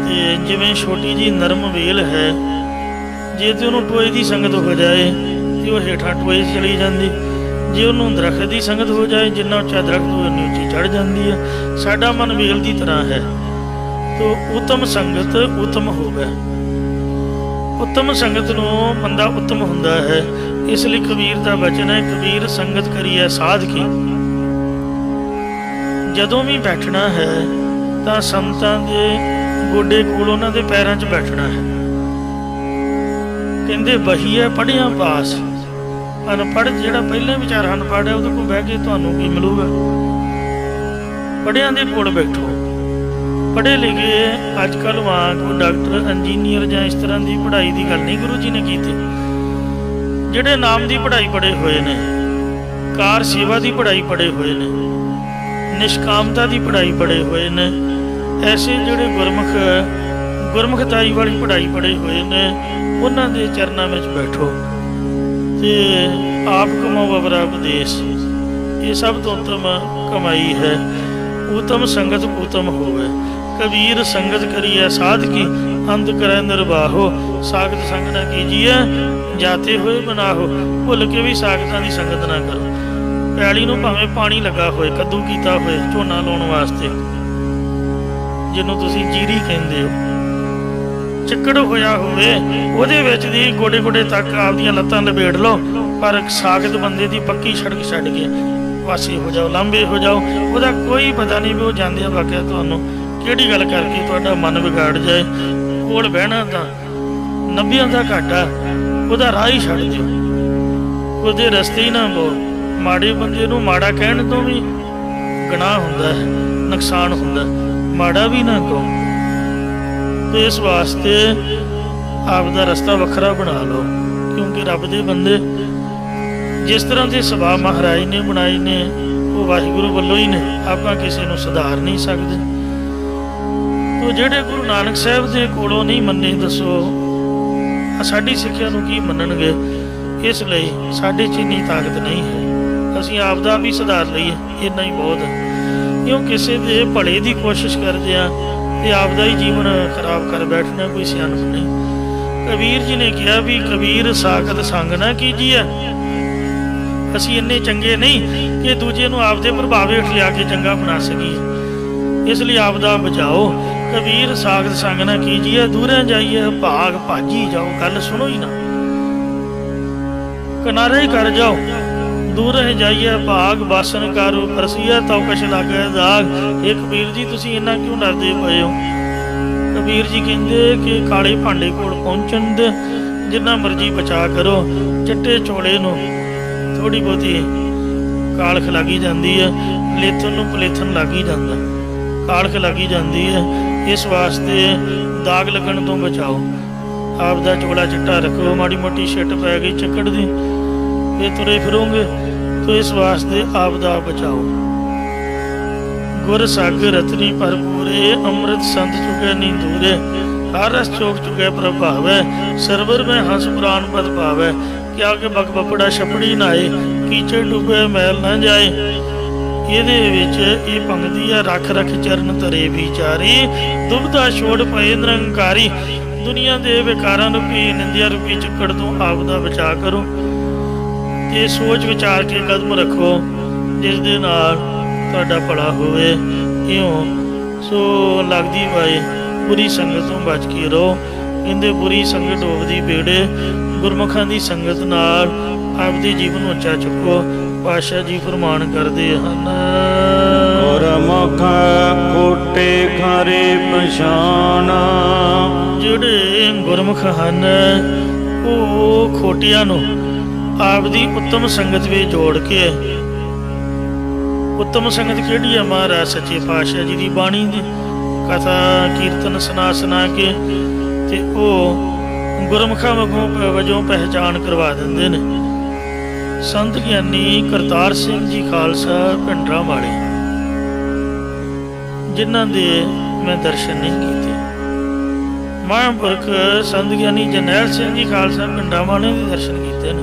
ਤੇ ਜਿਵੇਂ ਛੋਟੀ ਜੀ ਨਰਮ ਵੇਲ ਹੈ, ਜੇ ਤੇ ਉਹਨੂੰ ਟੋਏ ਦੀ ਸੰਗਤ ਹੋ ਜਾਏ ਤੇ ਉਹ ਹੇਠਾਂ ਟੋਏ ਚਲੀ ਜਾਂਦੀ। ਜੇ ਉਹਨੂੰ ਦਰਖਤ ਦੀ ਸੰਗਤ ਹੋ ਜਾਏ, ਜਿੰਨਾ ਉੱਚਾ ਦਰਖਤ ਹੋਵੇ ਉਨੀ ਉੱਚੀ ਚੜ੍ਹ ਜਾਂਦੀ ਹੈ। ਸਾਡਾ ਮਨ ਵੇਲ ਦੀ ਤਰ੍ਹਾਂ ਹੈ। ਤੋ ਉਤਮ ਸੰਗਤ ਉਤਮ ਹੋਵੇ। ਉਤਮ ਸੰਗਤ ਨੂੰ ਬੰਦਾ ਉਤਮ ਹੁੰਦਾ ਹੈ। ਇਸ ਲਈ ਕਬੀਰ ਦਾ ਬਚਨ ਹੈ, ਕਬੀਰ ਸੰਗਤ ਕਰੀਏ ਸਾਧ ਕੀ। ਜਦੋਂ ਵੀ ਬੈਠਣਾ ਹੈ ਤਾਂ ਸੰਤਾਂ ਦੇ ਗੋਡੇ ਕੋਲ ਉਹਨਾਂ ਦੇ ਪੈਰਾਂ 'ਚ ਬੈਠਣਾ ਹੈ। ਕਹਿੰਦੇ ਬਹੀਏ ਪੜ੍ਹਿਆ ਪਾਸ। ਅਨਪੜ੍ਹ ਜਿਹੜਾ ਪਹਿਲੇ ਵਿਚਾਰ ਅਨਪੜ੍ਹ ਹੈ ਉਹਦੇ ਕੋਲ ਬਹਿ ਕੇ ਤੁਹਾਨੂੰ ਕੀ ਮਿਲੂਗਾ? ਪੜ੍ਹਿਆਂ ਦੇ ਕੋਲ ਬੈਠੋ। ਪੜ੍ਹੇ ਲਿਖੇ ਅੱਜ ਕੱਲ੍ਹ ਵਾਂਗ ਕੋਈ ਡਾਕਟਰ ਇੰਜੀਨੀਅਰ ਜਾਂ ਇਸ ਤਰ੍ਹਾਂ ਦੀ ਪੜ੍ਹਾਈ ਦੀ ਗੱਲ ਨਹੀਂ ਗੁਰੂ ਜੀ ਨੇ ਕੀਤੀ। ਜਿਹੜੇ ਨਾਮ ਦੀ ਪੜ੍ਹਾਈ ਪੜ੍ਹੇ ਹੋਏ ਨੇ, ਕਾਰ ਸੇਵਾ ਦੀ ਪੜ੍ਹਾਈ ਪੜ੍ਹੇ ਹੋਏ ਨੇ, ਨਿਸ਼ਕਾਮਤਾ ਦੀ ਪੜ੍ਹਾਈ ਪੜ੍ਹੇ ਹੋਏ ਨੇ, ਐਸੇ ਜਿਹੜੇ ਗੁਰਮੁਖਤਾਈ ਵਾਲੀ ਪੜ੍ਹਾਈ ਪੜ੍ਹੇ ਹੋਏ ਨੇ, ਉਹਨਾਂ ਦੇ ਚਰਨਾਂ ਵਿੱਚ ਬੈਠੋ ਤੇ ਆਪ ਕਮਾਓ ਅਵਰਾ ਉਪਦੇਸ਼। ਇਹ ਸਭ ਤੋਂ ਉੱਤਮ ਕਮਾਈ ਹੈ। ਉਤਮ ਸੰਗਤ ਉਤਮ ਹੋਵੇ। ਕਬੀਰ ਸੰਗਤ ਕਰੀਏ ਸਾਧ ਕੀ, ਅੰਤ ਕਰੈ ਨਿਰਵਾਹੋ। ਸਾਗਤ ਸੰਗ ਨਾ ਕੀਜੀਏ, ਜਾਤੇ ਹੋਏ ਬਨਾਹੋ। ਭੁੱਲ ਕੇ ਵੀ ਸਾਗਤਾਂ ਦੀ ਸੰਗਤ ਨਾ ਕਰੋ। ਪੈਲੀ ਨੂੰ ਭਾਵੇਂ ਪਾਣੀ ਲੱਗਾ ਹੋਏ, ਕੱਦੂ ਕੀਤਾ ਹੋਏ ਝੋਨਾ ਲਾਉਣ ਵਾਸਤੇ, ਜਿਹਨੂੰ ਤੁਸੀਂ ਜੀਰੀ ਕਹਿੰਦੇ ਹੋ, ਚਿੱਕੜ ਹੋਇਆ ਹੋਵੇ, ਉਹਦੇ ਵਿੱਚ ਦੀ ਗੋਡੇ ਗੋਡੇ ਤੱਕ ਆਪਦੀਆਂ ਲੱਤਾਂ ਲਪੇਟ ਲਓ, ਪਰ ਸਾਗਤ ਬੰਦੇ ਦੀ ਪੱਕੀ ਸੜਕ ਛੱਡ ਕੇ ਵਾਸੀ ਹੋ ਜਾਓ, ਲਾਂਬੇ ਹੋ ਜਾਓ। ਉਹਦਾ ਕੋਈ ਪਤਾ ਨਹੀਂ ਵੀ ਉਹ ਜਾਂਦੇ ਆ ਵਾਕਿਆ ਤੁਹਾਨੂੰ ਕਿਹੜੀ ਗੱਲ ਕਰਕੇ ਤੁਹਾਡਾ ਮਨ ਵਿਗਾੜ ਜਾਏ। ਕੋਲ ਬਹਿਣਾ ਤਾਂ 90 ਦਾ ਘਾਟਾ, ਉਹਦਾ ਰਾਹ ਹੀ ਛੱਡ ਦਿਓ, ਉਹਦੇ ਰਸਤੇ ਹੀ ਨਾ ਬੋ। ਮਾੜੇ ਬੰਦੇ ਨੂੰ ਮਾੜਾ ਕਹਿਣ ਤੋਂ ਵੀ ਗੁਨਾਹ ਹੁੰਦਾ ਹੈ, ਨੁਕਸਾਨ ਹੁੰਦਾ, ਮਾੜਾ ਵੀ ਨਾ ਕਹੋ। ਤੇ ਇਸ ਵਾਸਤੇ ਆਪ ਦਾ ਰਸਤਾ ਵੱਖਰਾ ਬਣਾ ਲਓ, ਕਿਉਂਕਿ ਰੱਬ ਦੇ ਬੰਦੇ ਜਿਸ ਤਰ੍ਹਾਂ ਦੇ ਸੁਭਾਅ ਮਹਾਰਾਜ ਨੇ ਬਣਾਏ ਨੇ ਉਹ ਵਾਹਿਗੁਰੂ ਵੱਲੋਂ ਹੀ ਨੇ। ਆਪਾਂ ਕਿਸੇ ਨੂੰ ਸੁਧਾਰ ਨਹੀਂ ਸਕਦੇ। ਤੋ ਜਿਹੜੇ ਗੁਰੂ ਨਾਨਕ ਸਾਹਿਬ ਦੇ ਕੋਲੋਂ ਨਹੀਂ ਮੰਨੇ, ਦੱਸੋ ਸਾਡੀ ਸਿੱਖਿਆ ਨੂੰ ਕੀ ਮੰਨਣਗੇ? ਇਸ ਲਈ ਸਾਡੇ 'ਚ ਇੰਨੀ ਤਾਕਤ ਨਹੀਂ ਹੈ। ਅਸੀਂ ਆਪ ਦਾ ਵੀ ਸੁਧਾਰ ਲਈਏ, ਇੰਨਾ ਹੀ ਬਹੁਤ ਹੈ। ਕਿਉਂ ਕਿਸੇ ਦੇ ਭਲੇ ਦੀ ਕੋਸ਼ਿਸ਼ ਕਰਦੇ ਹਾਂ ਤੇ ਆਪ ਦਾ ਹੀ ਜੀਵਨ ਖਰਾਬ ਕਰ ਬੈਠਣਾ ਕੋਈ ਸਿਆਣਪ ਨਹੀਂ। ਕਬੀਰ ਜੀ ਨੇ ਕਿਹਾ ਵੀ ਕਬੀਰ ਸਾਖਤ ਸੰਗ ਨਾ ਕੀਜੀਏ। ਅਸੀਂ ਇੰਨੇ ਚੰਗੇ ਨਹੀਂ ਕਿ ਦੂਜੇ ਨੂੰ ਆਪਦੇ ਪ੍ਰਭਾਵ ਹੇਠ ਲਿਆ ਕੇ ਚੰਗਾ ਬਣਾ ਸਕੀਏ। ਇਸ ਲਈ ਆਪ ਦਾ ਬਚਾਓ। ਕਬੀਰ ਸਾਖਤ ਸੰਗ ਨਾ ਕੀਜੀਏ, ਦੂਰੇ ਜਾਈਏ ਭਾਗ ਭਾਜੀ ਜਾਓ। ਗੱਲ ਸੁਣੋ ਹੀ ਨਾ, ਕਿਨਾਰੇ ਹੀ ਕਰ ਜਾਓ। ਦੂਰੇ ਜਾਈਏ ਭਾਗ ਬਾਸਨ ਕਰੋ ਫਰਸੀਆ ਤਉ ਕਛ ਲਾਗੇ ਦਾਗ। ਇਹ ਕਬੀਰ ਜੀ ਤੁਸੀਂ ਇੰਨਾ ਕਿਉਂ ਡਰਦੇ ਪਏ ਹੋ? ਕਬੀਰ ਜੀ ਕਹਿੰਦੇ ਕਿ ਕਾਲੇ ਭਾਂਡੇ ਕੋਲ ਪਹੁੰਚਣ ਦੇ ਜਿੰਨਾ ਮਰਜ਼ੀ ਬਚਾ ਕਰੋ, चिट्टे चोले नूं थोड़ी बहुती कालख लगी जाती है, पलेथन नूं पलेथन लग ही जाता, कालख लगी जाती है। इस वास्ते दाग लगन तो बचाओ, आपदा चोला चिट्टा रखो, माड़ी मोटी छिट पै गई चक्कड़ दी फिर तुरे फिरोगे, तो इस वास्ते आपदा बचाओ। गुर सागर रतनी भरपूरे, अमृत संत चुके नी दूरे, हर रस चोक चुके प्रभावै, सरवर में हंस पुराण पद पावै। क्या के बक बपड़ा छपड़ी नाए, कीचड़ डूबे मैल ना जाए। ਇਹਦੇ ਵਿੱਚ ਇਹ ਪੰਗਤੀ ਆ, ਰੱਖ ਰੱਖ ਚਰਨ ਧਰੇ ਵਿਚਾਰੀ, ਦੁਬਦਾ ਛੋੜ ਪਏ ਨਿਰੰਕਾਰੀ। ਦੁਨੀਆ ਦੇ ਵਿਕਾਰਾਂ ਰੂਪੀ ਨਿੰਦਿਆ ਰੂਪੀ ਚੱਕੜ ਤੋਂ ਆਪ ਦਾ ਬਚਾ ਕਰੋ ਤੇ ਸੋਚ ਵਿਚਾਰ ਕੇ ਕਦਮ ਰੱਖੋ ਜਿਸ ਦੇ ਨਾਲ ਤੁਹਾਡਾ ਭਲਾ ਹੋਵੇ। ਇਉਂ ਸੋ ਲੱਗਦੀ ਵਾਏ ਬੁਰੀ ਸੰਗਤ ਤੋਂ ਬਚ ਕੇ ਰਹੋ। ਕਹਿੰਦੇ ਬੁਰੀ ਸੰਗਤ ਡੋਬਦੀ ਬੇੜੇ, ਗੁਰਮੁਖਾਂ ਦੀ ਸੰਗਤ ਨਾਲ ਆਪਦੇ ਜੀਵਨ ਨੂੰ ਉੱਚਾ ਚੁੱਕੋ। ਪਾਤਸ਼ਾਹ ਜੀ ਫਰਮਾਨ ਕਰਦੇ ਹਨ, ਗੁਰਮੁਖ ਕੋਟੇ ਖਾਰੇ ਪਛਾਣ। ਜਿਹੜੇ ਗੁਰਮੁਖ ਹਨ ਉਹ ਖੋਟਿਆਂ ਨੂੰ ਆਪਦੀ ਉੱਤਮ ਸੰਗਤ ਵਿੱਚ ਜੋੜ ਕੇ, ਉੱਤਮ ਸੰਗਤ ਕਿਹੜੀ ਹੈ? ਮਹਾਰਾਜ ਸੱਚੇ ਪਾਤਸ਼ਾਹ ਜੀ ਦੀ ਬਾਣੀ ਦੀ ਕਥਾ ਕੀਰਤਨ ਸੁਣਾ ਕੇ ਤੇ ਉਹ ਗੁਰਮੁਖਾਂ ਵਜੋਂ ਪਹਿਚਾਣ ਕਰਵਾ ਦਿੰਦੇ ਨੇ। ਸੰਤ ਗਿਆਨੀ ਕਰਤਾਰ ਸਿੰਘ ਜੀ ਖਾਲਸਾ ਭਿੰਡਰਾਂ ਵਾਲੇ, ਜਿਨ੍ਹਾਂ ਦੇ ਮੈਂ ਦਰਸ਼ਨ ਨਹੀਂ ਕੀਤੇ। ਮਹਾਂਪੁਰਖ ਸੰਤ ਗਿਆਨੀ ਜਰਨੈਲ ਸਿੰਘ ਜੀ ਖਾਲਸਾ ਭਿੰਡਰਾਂ ਵਾਲੇ ਦੇ ਦਰਸ਼ਨ ਕੀਤੇ ਨੇ।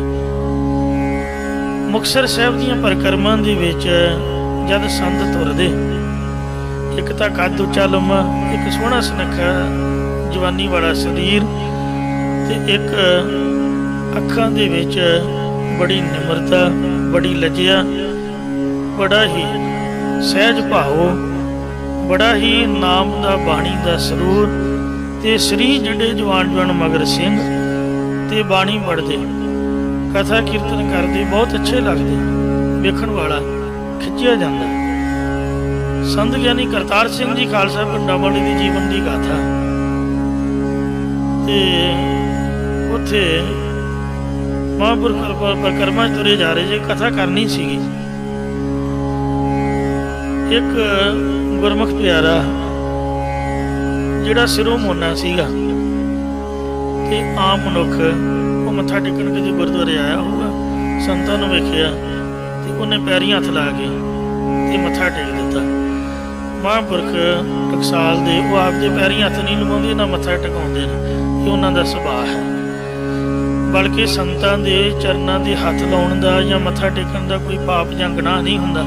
ਮੁਕਤਸਰ ਸਾਹਿਬ ਦੀਆਂ ਪਰਿਕਰਮਾਂ ਦੇ ਵਿੱਚ ਜਦ ਸੰਤ ਤੁਰਦੇ, ਇੱਕ ਤਾਂ ਕੱਦ ਉੱਚਾ ਲੰਮਾ, ਇੱਕ ਸੋਹਣਾ ਸੁਨੱਖਾ ਜਵਾਨੀ ਵਾਲਾ ਸਰੀਰ ਤੇ ਇੱਕ ਅੱਖਾਂ ਦੇ ਵਿੱਚ ਬੜੀ ਨਿਮਰਤਾ, ਬੜੀ ਲਜਿਆ, ਬੜਾ ਹੀ ਸਹਿਜ ਭਾਵ, ਬੜਾ ਹੀ ਨਾਮ ਦਾ ਬਾਣੀ ਦਾ ਸਰੂਰ ਤੇ ਸ੍ਰੀ ਜਿਹੜੇ ਜਵਾਨ ਮਗਰ ਸਿੰਘ ਤੇ ਬਾਣੀ ਪੜ੍ਹਦੇ, ਕਥਾ ਕੀਰਤਨ ਕਰਦੇ, ਬਹੁਤ ਅੱਛੇ ਲੱਗਦੇ, ਵੇਖਣ ਵਾਲਾ ਖਿੱਚਿਆ ਜਾਂਦਾ। ਸੰਤ ਗਿਆਨੀ ਕਰਤਾਰ ਸਿੰਘ ਜੀ ਖਾਲਸਾ ਭਿੰਡਰਾਂ ਵਾਲੇ ਦੀ ਜੀਵਨ ਦੀ ਗਾਥਾ ਤੇ ਉੱਥੇ ਮਹਾਂਪੁਰਖ ਪਰਿਕਰਮਾ ਤੁਰੇ ਜਾ ਰਹੇ ਜੇ, ਕਥਾ ਕਰਨੀ ਸੀਗੀ। ਇੱਕ ਗੁਰਮੁਖ ਪਿਆਰਾ ਜਿਹੜਾ ਸਿਰੋਂ ਮੋਨਾ ਸੀਗਾ ਤੇ ਆਮ ਮਨੁੱਖ, ਉਹ ਮੱਥਾ ਟੇਕਣ ਕਿਤੇ ਗੁਰਦੁਆਰੇ ਆਇਆ ਹੋਊਗਾ, ਸੰਤਾਂ ਨੂੰ ਵੇਖਿਆ ਤੇ ਉਹਨੇ ਪੈਰੀਂ ਹੱਥ ਲਾ ਕੇ ਤੇ ਮੱਥਾ ਟੇਕ ਦਿੱਤਾ। ਮਹਾਂਪੁਰਖ ਟਕਸਾਲ ਦੇ ਉਹ ਆਪਦੇ ਪੈਰੀਂ ਹੱਥ ਨਹੀਂ ਲਵਾਉਂਦੇ, ਨਾ ਮੱਥਾ ਟਿਕਾਉਂਦੇ ਨੇ, ਇਹ ਉਹਨਾਂ ਦਾ ਸੁਭਾਅ ਹੈ। ਬਲਕਿ ਸੰਤਾਂ ਦੇ ਚਰਨਾਂ ਦੇ ਹੱਥ ਲਾਉਣ ਦਾ ਜਾਂ ਮੱਥਾ ਟੇਕਣ ਦਾ ਕੋਈ ਪਾਪ ਜਾਂ ਗੁਨਾਹ ਨਹੀਂ ਹੁੰਦਾ,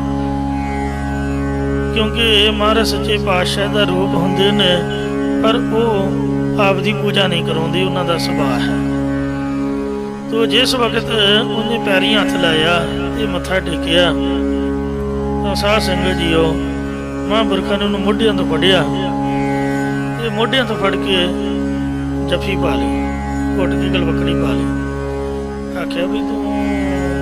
ਕਿਉਂਕਿ ਇਹ ਮਹਾਰਾਜ ਸੱਚੇ ਪਾਤਸ਼ਾਹ ਦਾ ਰੂਪ ਹੁੰਦੇ ਨੇ, ਪਰ ਉਹ ਆਪਦੀ ਪੂਜਾ ਨਹੀਂ ਕਰਾਉਂਦੇ, ਉਹਨਾਂ ਦਾ ਸੁਭਾਅ ਹੈ। ਤੋ ਜਿਸ ਵਕਤ ਉਹਨੇ ਪੈਰੀਂ ਹੱਥ ਲਾਇਆ ਤੇ ਮੱਥਾ ਟੇਕਿਆ ਤਾਂ ਸਾਧ ਸੰਗਤ ਜੀਓ ਮਹਾਂਪੁਰਖਾਂ ਨੇ ਉਹਨੂੰ ਮੋਢਿਆਂ ਤੋਂ ਫੜਿਆ ਤੇ ਮੋਢਿਆਂ ਤੋਂ ਫੜ ਕੇ ਜੱਫੀ ਪਾ ਲਈ, ਘੁੱਟ ਕੇ ਗਲਵੱਕੜੀ ਪਾ ਲਈ। ਆਖਿਆ ਵੀ ਤੂੰ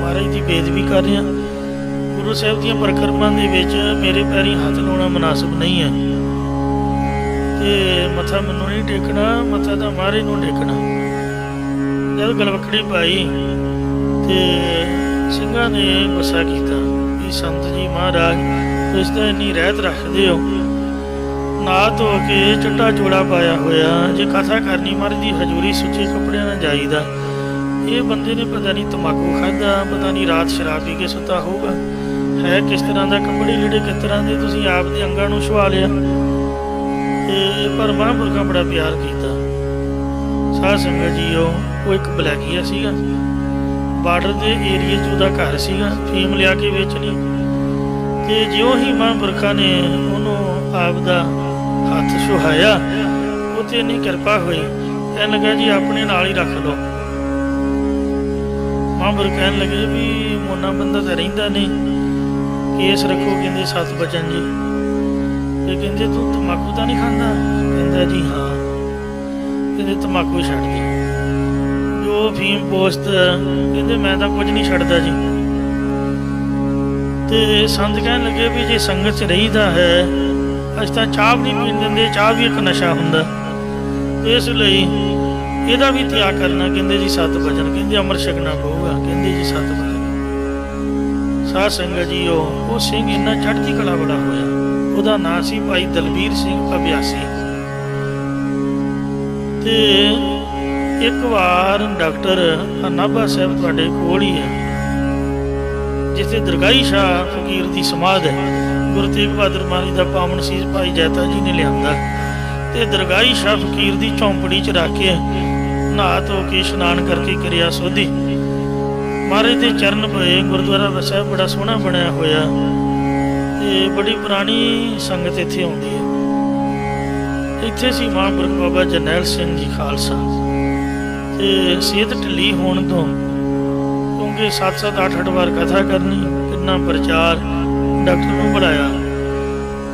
ਮਹਾਰਾਜ ਦੀ ਬੇਅਦਬੀ ਕਰ ਰਿਹਾ, ਗੁਰੂ ਸਾਹਿਬ ਦੀਆਂ ਪਰਿਕਰਮਾਂ ਦੇ ਵਿੱਚ ਮੇਰੇ ਪੈਰੀਂ ਹੱਥ ਲਾਉਣਾ ਮੁਨਾਸਬ ਨਹੀਂ ਹੈ ਤੇ ਮੱਥਾ ਮੈਨੂੰ ਨਹੀਂ ਟੇਕਣਾ, ਮੱਥਾ ਤਾਂ ਮਹਾਰਾਜ ਨੂੰ ਟੇਕਣਾ। ਜਦ ਗਲਵੱਕੜੀ ਪਾਈ ਤੇ ਸਿੰਘਾਂ ਨੇ ਗੁੱਸਾ ਕੀਤਾ ਵੀ ਸੰਤ ਜੀ ਮਹਾਰਾਜ ਤੁਸੀਂ ਤਾਂ ਇੰਨੀ ਰਹਿਤ ਰੱਖਦੇ ਹੋ, ਨਾ ਧੋ ਕੇ ਚਿੱਟਾ ਚੋਲਾ ਪਾਇਆ ਹੋਇਆ, ਜੇ ਕਥਾ ਕਰਨੀ ਮਹਾਰਾਜ ਦੀ ਹਜ਼ੂਰੀ ਸੁੱਚੇ ਕੱਪੜਿਆਂ ਨਾਲ ਜਾਈਦਾ। ਇਹ ਬੰਦੇ ਨੇ ਪਤਾ ਨਹੀਂ ਤੰਬਾਕੂ ਖਾਧਾ, ਪਤਾ ਨਹੀਂ ਰਾਤ ਸ਼ਰਾਬ ਪੀ ਕੇ ਸੁੱਤਾ ਹੋਊਗਾ, ਹੈ ਕਿਸ ਤਰ੍ਹਾਂ ਦਾ, ਕੱਪੜੇ ਲੀੜੇ ਕਿਸ ਤਰ੍ਹਾਂ ਦੇ, ਤੁਸੀਂ ਆਪ ਦੇ ਅੰਗਾਂ ਨੂੰ ਛੁਆ ਲਿਆ। ਤੇ ਪਰ ਮਹਾਂਪੁਰਖਾਂ ਬੜਾ ਪਿਆਰ ਕੀਤਾ। ਸਾਧ ਸੰਗਤ ਜੀਓ ਉਹ ਇੱਕ ਬਲੈਕੀਆ ਸੀਗਾ, ਬਾਰਡਰ ਦੇ ਏਰੀਏ 'ਚ ਉਹਦਾ ਘਰ ਸੀਗਾ, ਫੀਮ ਲਿਆ ਕੇ ਵੇਚਣੀ। ਤੇ ਜਿਉਂ ਹੀ ਮਹਾਂਪੁਰਖਾਂ ਨੇ ਉਹਨੂੰ ਆਪ ਦਾ ਹੱਥ ਛੁਹਾਇਆ, ਉਹ 'ਤੇ ਇੰਨੀ ਕਿਰਪਾ ਹੋਈ, ਕਹਿਣ ਲੱਗਾ ਜੀ ਆਪਣੇ ਨਾਲ ਹੀ ਰੱਖ ਲਓ। ਮਹਾਂਪੁਰਖ ਕਹਿਣ ਲੱਗੇ ਵੀ ਮੋਨਾ ਬੰਦਾ ਤਾਂ ਰਹਿੰਦਾ ਨਹੀਂ, ਕੇਸ ਰੱਖੋ, ਕਹਿੰਦੇ 7 ਬਚਨ ਜੀ। ਤੇ ਕਹਿੰਦੇ ਤੂੰ ਤੰਬਾਕੂ ਤਾਂ ਨਹੀਂ ਖਾਂਦਾ? ਕਹਿੰਦਾ ਜੀ ਹਾਂ। ਕਹਿੰਦੇ ਤੰਬਾਕੂ ਛੱਡ ਦੇ, ਜੋ ਫੀਮ ਪੋਸਤ, ਕਹਿੰਦੇ ਮੈਂ ਤਾਂ ਕੁਝ ਨਹੀਂ ਛੱਡਦਾ ਜੀ। ਤੇ ਸੰਤ ਕਹਿਣ ਲੱਗੇ ਵੀ ਜੇ ਸੰਗਤ 'ਚ ਰਹੀਦਾ ਹੈ, ਅਸੀਂ ਤਾਂ ਚਾਹ ਵੀ ਨਹੀਂ ਪੀਣ ਦਿੰਦੇ, ਚਾਹ ਵੀ ਇੱਕ ਨਸ਼ਾ ਹੁੰਦਾ, ਇਸ ਲਈ ਇਹਦਾ ਵੀ ਤਿਆਗ ਕਰਨਾ। ਕਹਿੰਦੇ ਜੀ 7 ਵਜਨ, ਕਹਿੰਦੇ ਅੰਮ੍ਰਿਤ ਛਕਣਾ ਪਊਗਾ, ਕਹਿੰਦੇ ਜੀ 7 ਵਜਨ। ਸਾਧ ਸੰਗਤ ਜੀ ਉਹ ਸਿੰਘ ਇੰਨਾ ਚੜ੍ਹਦੀ ਕਲਾ ਵਾਲਾ ਹੋਇਆ। ਉਹਦਾ ਨਾਂ ਸੀ ਭਾਈ ਦਲਬੀਰ ਸਿੰਘ ਅਭਿਆਸੀ। ਤੇ ਇੱਕ ਵਾਰ ਡਾਕਟਰ ਨਾਭਾ ਸਾਹਿਬ ਤੁਹਾਡੇ ਕੋਲ ਹੀ ਹੈ, ਜਿੱਥੇ ਦਰਗਾਹੀ ਸ਼ਾਹ ਫਕੀਰ ਦੀ ਸਮਾਧ ਹੈ। ਗੁਰੂ ਤੇਗ ਬਹਾਦਰ ਮਹਾਰਾਜ ਦਾ ਪਾਵਨ ਸੀਸ ਭਾਈ ਜੈਤਾ ਜੀ ਨੇ ਲਿਆਂਦਾ ਤੇ ਦਰਗਾਹੀ ਸ਼ਾਹ ਫਕੀਰ ਦੀ ਝੌਂਪੜੀ 'ਚ ਰੱਖ ਕੇ ਨਹਾ ਧੋ ਕੇ ਇਸ਼ਨਾਨ ਕਰਕੇ ਕਿਰਿਆ ਸੋਧੀ। ਮਹਾਰਾਜ ਦੇ ਚਰਨ ਪਏ। ਗੁਰਦੁਆਰਾ ਸਾਹਿਬ ਬੜਾ ਸੋਹਣਾ ਬਣਿਆ ਹੋਇਆ ਤੇ ਬੜੀ ਪੁਰਾਣੀ ਸੰਗਤ ਇੱਥੇ ਆਉਂਦੀ ਹੈ। ਇੱਥੇ ਸੀ ਮਹਾਂਪੁਰਖ ਬਾਬਾ ਜਰਨੈਲ ਸਿੰਘ ਜੀ ਖਾਲਸਾ। ਤੇ ਸਿਹਤ ਢਿੱਲੀ ਹੋਣ ਤੋਂ, ਕਿਉਂਕਿ 7-7 8-8 ਵਾਰ ਕਥਾ ਕਰਨੀ, ਕਿੰਨਾ ਪ੍ਰਚਾਰ, ਡਾਕਟਰ ਨੂੰ ਬੁਲਾਇਆ।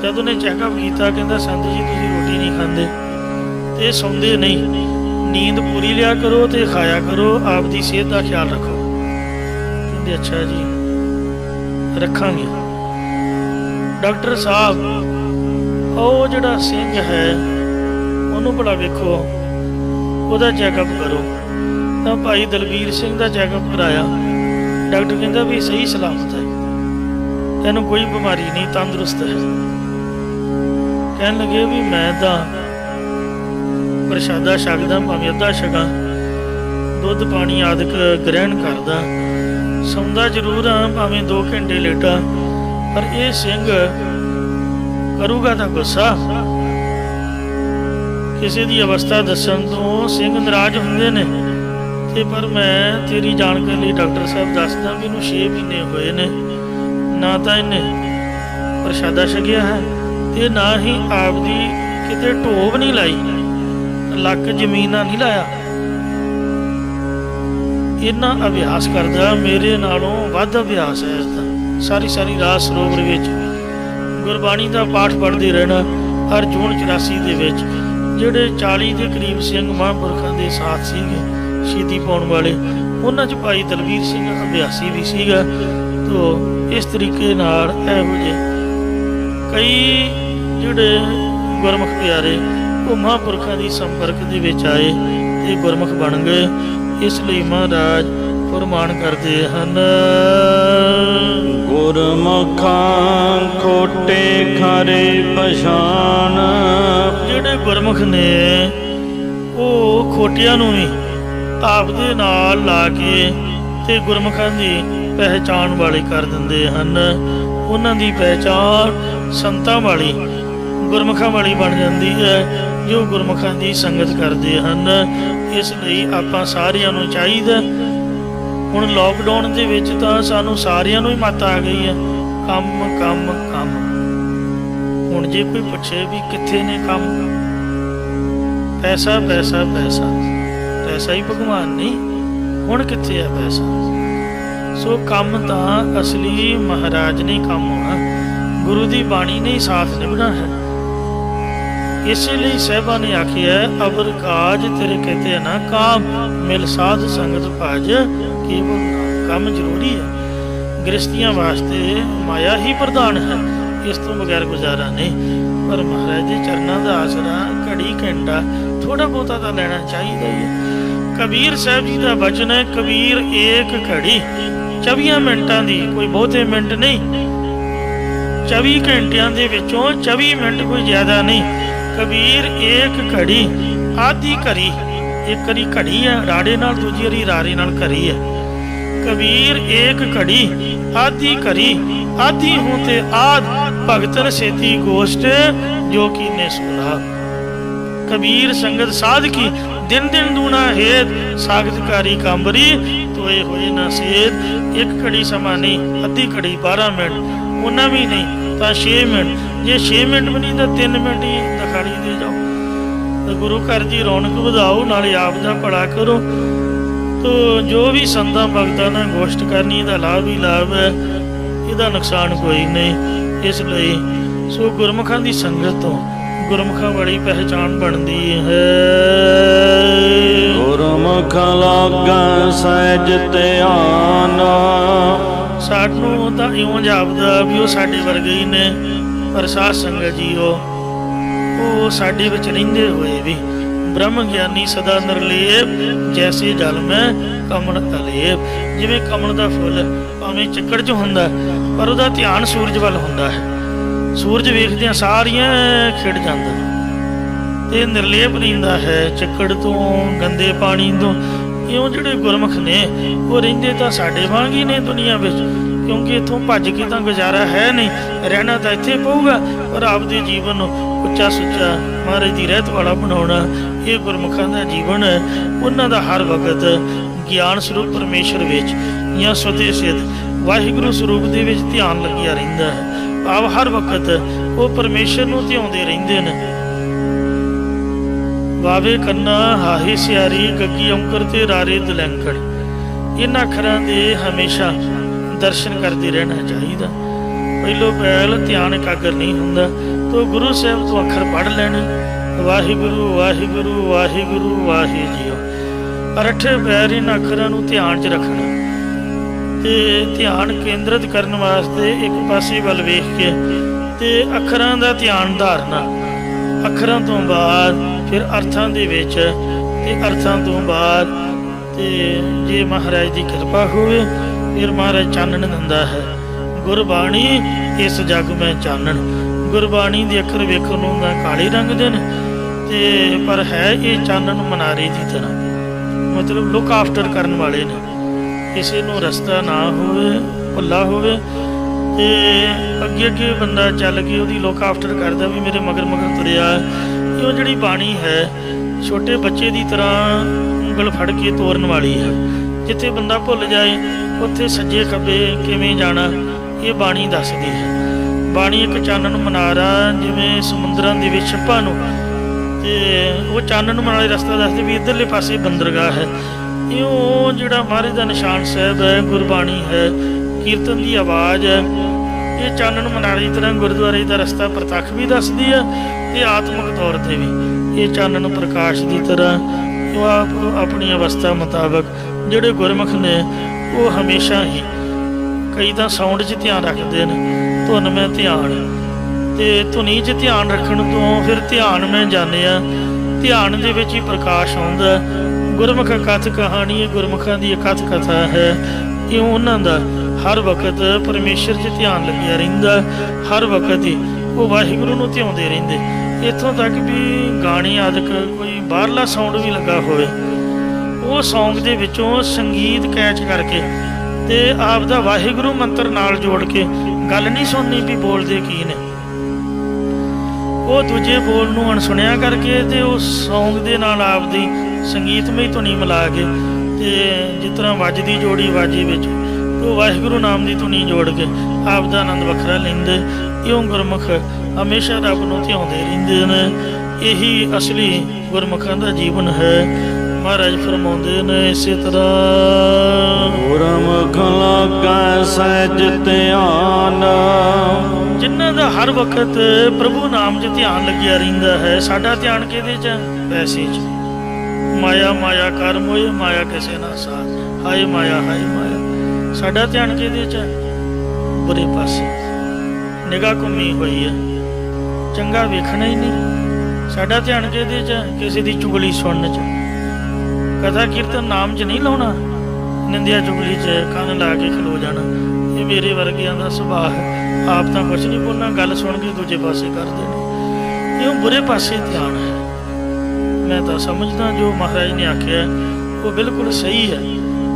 ਜਦ ਉਹਨੇ ਚੈੱਕਅਪ ਕੀਤਾ, ਕਹਿੰਦਾ ਸੰਤ ਜੀ ਤੁਸੀਂ ਰੋਟੀ ਨਹੀਂ ਖਾਂਦੇ ਤੇ ਸੌਂਦੇ ਨਹੀਂ, ਨੀਂਦ ਪੂਰੀ ਲਿਆ ਕਰੋ ਤੇ ਖਾਇਆ ਕਰੋ, ਆਪਦੀ ਸਿਹਤ ਦਾ ਖਿਆਲ ਰੱਖੋ। ਕਹਿੰਦੇ ਅੱਛਾ ਜੀ ਰੱਖਾਂਗੇ। ਡਾਕਟਰ ਸਾਹਿਬ ਉਹ ਜਿਹੜਾ ਸਿੰਘ ਹੈ ਉਹਨੂੰ ਭਲਾ ਵੇਖੋ, ਉਹਦਾ ਚੈੱਕਅਪ ਕਰੋ। ਤਾਂ ਭਾਈ ਦਲਬੀਰ ਸਿੰਘ ਦਾ ਚੈੱਕਅਪ ਕਰਾਇਆ। ਡਾਕਟਰ ਕਹਿੰਦਾ ਵੀ ਸਹੀ ਸਲਾਮਤ ਹੈ, ਤੈਨੂੰ ਕੋਈ ਬਿਮਾਰੀ ਨਹੀਂ, ਤੰਦਰੁਸਤ ਹੈ। ਕਹਿਣ ਲੱਗੇ ਵੀ ਮੈਂ ਤਾਂ ਪ੍ਰਸ਼ਾਦਾ ਛਕਦਾ, ਭਾਵੇਂ ਅੱਧਾ ਛਕਾਂ, ਦੁੱਧ ਪਾਣੀ ਆਦਿਕ ਗ੍ਰਹਿਣ ਕਰਦਾ, ਸੌਂਦਾ ਜ਼ਰੂਰ ਹਾਂ, ਭਾਵੇਂ 2 ਘੰਟੇ ਲੇਟਾ, ਪਰ ਇਹ ਸਿੰਘ ਕਰੂਗਾ ਤਾਂ ਗੁੱਸਾ। ਕਿਸੇ ਦੀ ਅਵਸਥਾ ਦੱਸਣ ਤੋਂ ਸਿੰਘ ਨਾਰਾਜ਼ ਹੁੰਦੇ ਨੇ। ਤੇ ਪਰ ਮੈਂ ਤੇਰੀ ਜਾਣਕਾਰੀ ਲਈ ਡਾਕਟਰ ਸਾਹਿਬ ਦੱਸਦਾ ਵੀ ਇਹਨੂੰ 6 ਮਹੀਨੇ ਹੋਏ ਨੇ, ਨਾ ਤਾਂ ਇਹਨੇ ਪ੍ਰਸ਼ਾਦਾ ਛਕਿਆ ਹੈ ਤੇ ਨਾ ਹੀ ਆਪਦੀ ਕਿਤੇ ਢੋਬ ਨਹੀਂ ਲਾਈ, ਲੱਕ ਜ਼ਮੀਨ ਨਾਲ ਨਹੀਂ ਲਾਇਆ। ਇੰਨਾ ਅਭਿਆਸ ਕਰਦਾ, ਮੇਰੇ ਨਾਲੋਂ ਵੱਧ ਅਭਿਆਸ ਹੈ ਇਸਦਾ। ਸਾਰੀ ਰਾਤ ਸਰੋਵਰ ਵਿੱਚ ਗੁਰਬਾਣੀ ਦਾ ਪਾਠ ਪੜ੍ਹਦੇ ਰਹਿਣਾ। ਹਰ ਜੂਨ 84 ਦੇ ਵਿੱਚ ਜਿਹੜੇ 40 ਦੇ ਕਰੀਬ ਸਿੰਘ ਮਹਾਂਪੁਰਖਾਂ ਦੇ ਸਾਥ ਸੀਗੇ ਸ਼ਹੀਦੀ ਪਾਉਣ ਵਾਲੇ, ਉਹਨਾਂ 'ਚ ਭਾਈ ਦਲਬੀਰ ਸਿੰਘ ਅਭਿਆਸੀ ਵੀ ਸੀਗਾ। ਤੋ ਇਸ ਤਰੀਕੇ ਨਾਲ ਇਹੋ ਜਿਹੇ ਕਈ ਜਿਹੜੇ ਗੁਰਮੁਖ ਪਿਆਰੇ ਉਹ ਮਹਾਂਪੁਰਖਾਂ ਦੀ ਸੰਪਰਕ ਦੇ ਵਿੱਚ ਆਏ ਤੇ ਗੁਰਮੁਖ ਬਣ ਗਏ। ਇਸ ਲਈ ਮਹਾਰਾਜ ਫਰਮਾਨ ਕਰਦੇ ਹਨ, ਗੁਰਮੁਖਾਂ ਖੋਟੇ ਖਰੇ ਪਛਾਣ। ਜਿਹੜੇ ਗੁਰਮੁਖ ਨੇ ਉਹ ਖੋਟਿਆਂ ਨੂੰ ਵੀ ਆਪਦੇ ਨਾਲ ਲਾ ਕੇ ਤੇ ਗੁਰਮੁਖਾਂ ਦੀ ਪਹਿਚਾਣ ਵਾਲੇ ਕਰ ਦਿੰਦੇ ਹਨ। ਉਹਨਾਂ ਦੀ ਪਹਿਚਾਣ ਸੰਤਾਂ ਵਾਲੀ, ਗੁਰਮੁਖਾਂ ਵਾਲੀ ਬਣ ਜਾਂਦੀ ਹੈ, ਜੋ ਗੁਰਮੁਖਾਂ ਦੀ ਸੰਗਤ ਕਰਦੇ ਹਨ। ਇਸ ਲਈ ਆਪਾਂ ਸਾਰਿਆਂ ਨੂੰ ਚਾਹੀਦਾ, ਹੁਣ ਲੋਕਡਾਊਨ ਦੇ ਵਿੱਚ ਤਾਂ ਸਾਨੂੰ ਸਾਰਿਆਂ ਨੂੰ ਹੀ ਮੱਤ ਆ ਗਈ ਹੈ, ਕੰਮ ਕੰਮ ਕੰਮ। ਹੁਣ ਜੇ ਕੋਈ ਪੁੱਛੇ ਵੀ ਕਿੱਥੇ ਨੇ ਕੰਮ, ਪੈਸਾ ਪੈਸਾ ਪੈਸਾ, ਪੈਸਾ ਹੀ ਭਗਵਾਨ ਨਹੀਂ, ਹੁਣ ਕਿੱਥੇ ਆ ਪੈਸਾ। ਸੋ ਕੰਮ ਤਾਂ ਅਸਲੀ ਮਹਾਰਾਜ ਨੇ ਕੰਮ ਹੋਣਾ, ਗੁਰੂ ਦੀ ਬਾਣੀ ਨੇ ਸਾਥ ਨਿਭਣਾ ਹੈ। ਇਸੇ ਲਈ ਸਾਹਿਬਾਂ ਨੇ ਆਖਿਆ, ਅਵਰ ਕਾਜ ਤੇਰੇ ਕਹਤੇ ਨਾ ਕਾਮ, ਮਿਲ ਸਾਧ ਸੰਗਤ ਭਜ ਕੇਵਲ ਨਾਮ। ਕੰਮ ਜ਼ਰੂਰੀ ਹੈ, ਗ੍ਰਸਤੀਆਂ ਵਾਸਤੇ ਮਾਇਆ ਹੀ ਪ੍ਰਧਾਨ ਹੈ, ਇਸ ਤੋਂ ਬਗੈਰ ਗੁਜ਼ਾਰਾ ਨਹੀਂ। ਪਰ ਮਹਾਰਾਜ ਦੇ ਚਰਨਾਂ ਦਾ ਆਸਰਾ ਘੜੀ ਘੰਟਾ ਥੋੜਾ ਬਹੁਤਾ ਤਾਂ ਲੈਣਾ ਚਾਹੀਦਾ ਹੀ ਹੈ। ਕਬੀਰ ਸਾਹਿਬ ਜੀ ਦਾ ਬਚਨ ਹੈ, ਕਬੀਰ ਏਕ ਘੜੀ 24 ਮਿੰਟਾਂ ਦੀ, ਕੋਈ ਬਹੁਤੇ ਮਿੰਟ ਨਹੀਂ, 24 ਘੰਟਿਆਂ ਦੇ ਵਿੱਚੋਂ 24 ਮਿੰਟ ਕੋਈ ਜ਼ਿਆਦਾ ਨਹੀਂ। ਕਬੀਰ ਏਕ ਘੜੀ ਆਧੀ ਘੜੀ, ਇੱਕ ਵਾਰੀ ਘੜੀ ਹੈ ਰਾੜੇ ਨਾਲ, ਦੂਜੀ ਵਾਰੀ ਰਾਰੇ ਨਾਲ ਘੜੀ ਹੈ। ਕਬੀਰ ਏਕ ਘੜੀ ਆਧੀ ਘੜੀ, ਆਧੀ ਹੂੰ ਤੇ ਆਦ ਭਗਤਨ ਸੇਤੀ ਗੋਸ਼ਟ, ਜੋ ਕੀਨੇ ਸੁਣਾ। ਕਬੀਰ ਸੰਗਤ ਸਾਧ ਕੀ ਦਿਨ ਦਿਨ ਦੂਣਾ ਹੇਤ, ਸਾਗਤਕਾਰੀ ਕਾਂਬਰੀ ਤੋਏ ਹੋਏ ਨਾ ਸੇਤ। ਇੱਕ ਘੜੀ ਸਮਾਂ ਨਹੀਂ, ਅੱਧੀ ਘੜੀ 12 ਮਿੰਟ, ਉਹਨਾਂ ਵੀ ਨਹੀਂ ਤਾਂ 6 ਮਿੰਟ, ਜੇ 6 ਮਿੰਟ ਵੀ ਨਹੀਂ ਤਾਂ 3 ਮਿੰਟ ਹੀ ਦਿਖਾੜੀ ਦੇ ਜਾਓ। ਤਾਂ ਗੁਰੂ ਘਰ ਦੀ ਰੌਣਕ ਵਧਾਓ, ਨਾਲੇ ਆਪ ਦਾ ਭਲਾ ਕਰੋ। ਤੋ ਜੋ ਵੀ ਸੰਤਾਂ ਭਗਤਾਂ ਨਾਲ ਗੋਸ਼ਟ ਕਰਨੀ, ਇਹਦਾ ਲਾਭ ਹੀ ਲਾਭ ਹੈ, ਇਹਦਾ ਨੁਕਸਾਨ ਕੋਈ ਨਹੀਂ। ਇਸ ਲਈ ਸੋ ਗੁਰਮੁਖਾਂ ਦੀ ਸੰਗਤ ਤੋਂ ਗੁਰਮੁਖਾਂ ਵਾਲੀ ਪਹਿਚਾਣ ਬਣਦੀ ਹੈ। ਗੁਰਮੁਖ ਲਾਗੈ ਸਹਿਜ ਧਿਆਨ, ਸਾਨੂੰ ਤਾਂ ਇਉਂ ਜਾਪਦਾ ਵੀ ਉਹ ਸਾਡੇ ਵਰਗੇ ਹੀ ਨੇ, ਪਰ ਸਾਧ ਸੰਗਤ ਜੀ ਉਹ ਸਾਡੇ ਵਿੱਚ ਰਹਿੰਦੇ ਹੋਏ ਵੀ ब्रह्म ज्ञानी सदा निर्लेप, जैसे जल में कमल अलेप। जिवें कमल का फुल भावें चिक्कड़ च हुंदा पर उहदा ध्यान सूरज वल हुंदा है, सूरज वेखदियां सारियां खिड़ जांदा ते निर्लेप रहिंदा है चिक्कड़ तो, गंदे पानी तो। इउं जिहड़े गुरमुख ने वो रहिंदे तां साडे वांग ही ने दुनिया विच, क्योंकि इत्थों भज के तां गुजारा है नहीं, रहना तां इत्थे पऊगा, पर आपदे जीवन उच्चा सुच्चा महाराज दी रहत वाला बनाउणा ये गुरमुखां दा जीवन है। उन्हां दा हर वक्त ज्ञान स्वरूप परमेश्वर विच या स्वते सिद्ध वाहिगुरू स्वरूप दे विच ध्यान लग्या रहिंदा है। भाव हर वक्त वो परमेश्वर नूं ध्याउंदे रहिंदे ने। वावे कन्ना हाहे सियारी, गग्गी औंकर ते रारे दलैंकड़। इन्हां अखरां दे हमेशा दर्शन करते रहना चाहिए। पहलो पहल ध्यान एकाग्र नहीं हुंदा तो गुरु साहब तो अखर पढ़ लेने, वाहिगुरू वाहिगुरू वाहिगुरू वाहे जीओ। अठे पैर इन अखरां नूं ध्यान च रखना ते ध्यान केंद्रित करने वास्ते एक पासे वल वेख के ते अखरां दा ध्यान धारना। अखरां तो बाद फिर अर्थां दे विच ते अर्थां तो बाद ते जे महाराज की कृपा होवे फिर महाराज चानन दिंदा है। गुरबाणी इस जग में चानन। गुरबाणी के अखर वेखण नूं तां काले रंग दे ने ते पर है ये चानन मनारे की तरह, मतलब लुक आफ्टर करन वाले ने। किसी नूं रस्ता ना होवे, भुला होवे ते अगे अगे बंदा चल के उहदी लुक आफ्टर करदा भी मेरे मगर मगर तुरिया। ये जिहड़ी बाणी है छोटे बच्चे की तरह ਉਂਗਲ फड़ के तोरन वाली है। जिथे बंदा भुल जाए उत्थे सज्जे खब्बे किवें जाना ये बाणी दसदी है। बाणी एक चानन मनारा जिवें समुद्रां दे विच छप्पां नूं ते वो चानन मनारे रस्ता दसदे भी इधरले पासे बंदरगाह है। इउं जिहड़ा महाराज दा निशान साहिब है, गुरबाणी है, कीर्तन की आवाज़ है, ये चानन मनारे की तरह गुरुद्वारे का रस्ता प्रतੱਖ भी दसदी है ते आत्मक तौर पर भी ये चानन प्रकाश की तरह वो आप अपनी अवस्था मुताबक जिहड़े गुरमुख ने वो हमेशा ही कई तो साउंड च ध्यान रखते हैं, धुन में ध्यान ते धुनी च ध्यान रखण तो फिर ध्यान में जाने ध्यान दे विच ही प्रकाश आउंदा। गुरमुख कथ कहानी गुरमुखां दी कथ कथा है। ये उन्हां दा हर वक्त परमेश्वर च ध्यान लग्या रहिंदा, हर वक्त ही वो वाहिगुरू नूं ध्याउंदे रहिंदे। इत्थों तक भी गाने आदि कोई बाहरला साउंड भी लगा होवे वो सौंग दे विचों संगीत कैच करके ते आप दा वाहिगुरू मंत्र नाल जोड़ के गल नहीं सुननी भी बोलदे की ने, वो दूजे बोल नूं अणसुणिया करके ते उस सौंग दे नाल आप दी संगीतमई धुनी मिला के ते जिस तरह वजदी जोड़ी वाजी विच तो वाहिगुरू नाम की धुनी जोड़ के आप दा आनंद वखरा लैंदे। इउं गुरमुख हमेशा रब नूं ध्याउंदे रहिंदे ने। यही असली गुरमुखां दा जीवन है। महाराज फरमाउंदे ने इसे तरह गुरमुख लागै सहज ध्यान, जिन्हां दा हर वक्त प्रभु नाम च ध्यान लग्या रहिंदा है। साडा ध्यान किहदे च? पैसे च। माया माया कर मोए माया किसे ना साथ, हाय माया हाय माया। साडा ध्यान किहदे च? बुरे पासे निगाह घुमी हुई है, चंगा वेखना ही नहीं। साडा ध्यान किहदे च? किसी की चुगली सुनने च, कथा कीर्तन नाम च नहीं लाउणा, निंदिया चुगली च कंन ला के खलो जाना। ये मेरे वर्गियां दा सुभाਅ है। आप तो कुछ नहीं बोलना, गल सुन के दूजे पासे कर देना। ये बुरे पासे ध्यान है। मैं तो समझदा जो महाराज ने आख्या वो बिल्कुल सही है।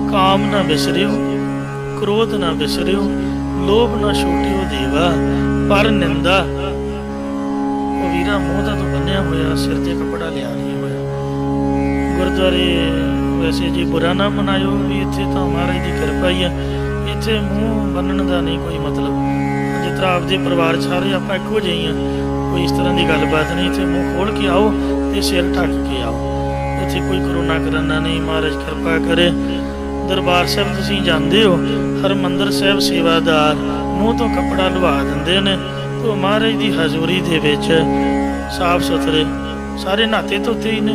काम ना बिसरियो, क्रोध ना बिसरियो, लोभ ना छूटियो देवा, पर निंदा वो वीरा मूँह दा तो बन्निया होया, सिर ते कपड़ा लिया नहीं होया। गुरुद्वारे वैसे जी बुरा ना मनायो भी, इत्थे तो महाराज की कृपा ही है। इत्थे मूँह बन्नण दा नहीं कोई मतलब, जिस तरह आपदे परिवार सारे आप इक्को ਜਿਹੇ हैं, कोई इस तरह की गलबात नहीं। इत्थे मूँह खोल के आओ तो सिर ढक के आओ, इत्थे कोई करोना कराना नहीं। महाराज कृपा करे। दरबार साहब तुसीं जांदे हो, हरमंदर साहब सेवादार मूँह तो कपड़ा लुहा दिंदे ने तो महाराज की हजूरी दे विच साफ सुथरे सारे नहाते धोते ही ने।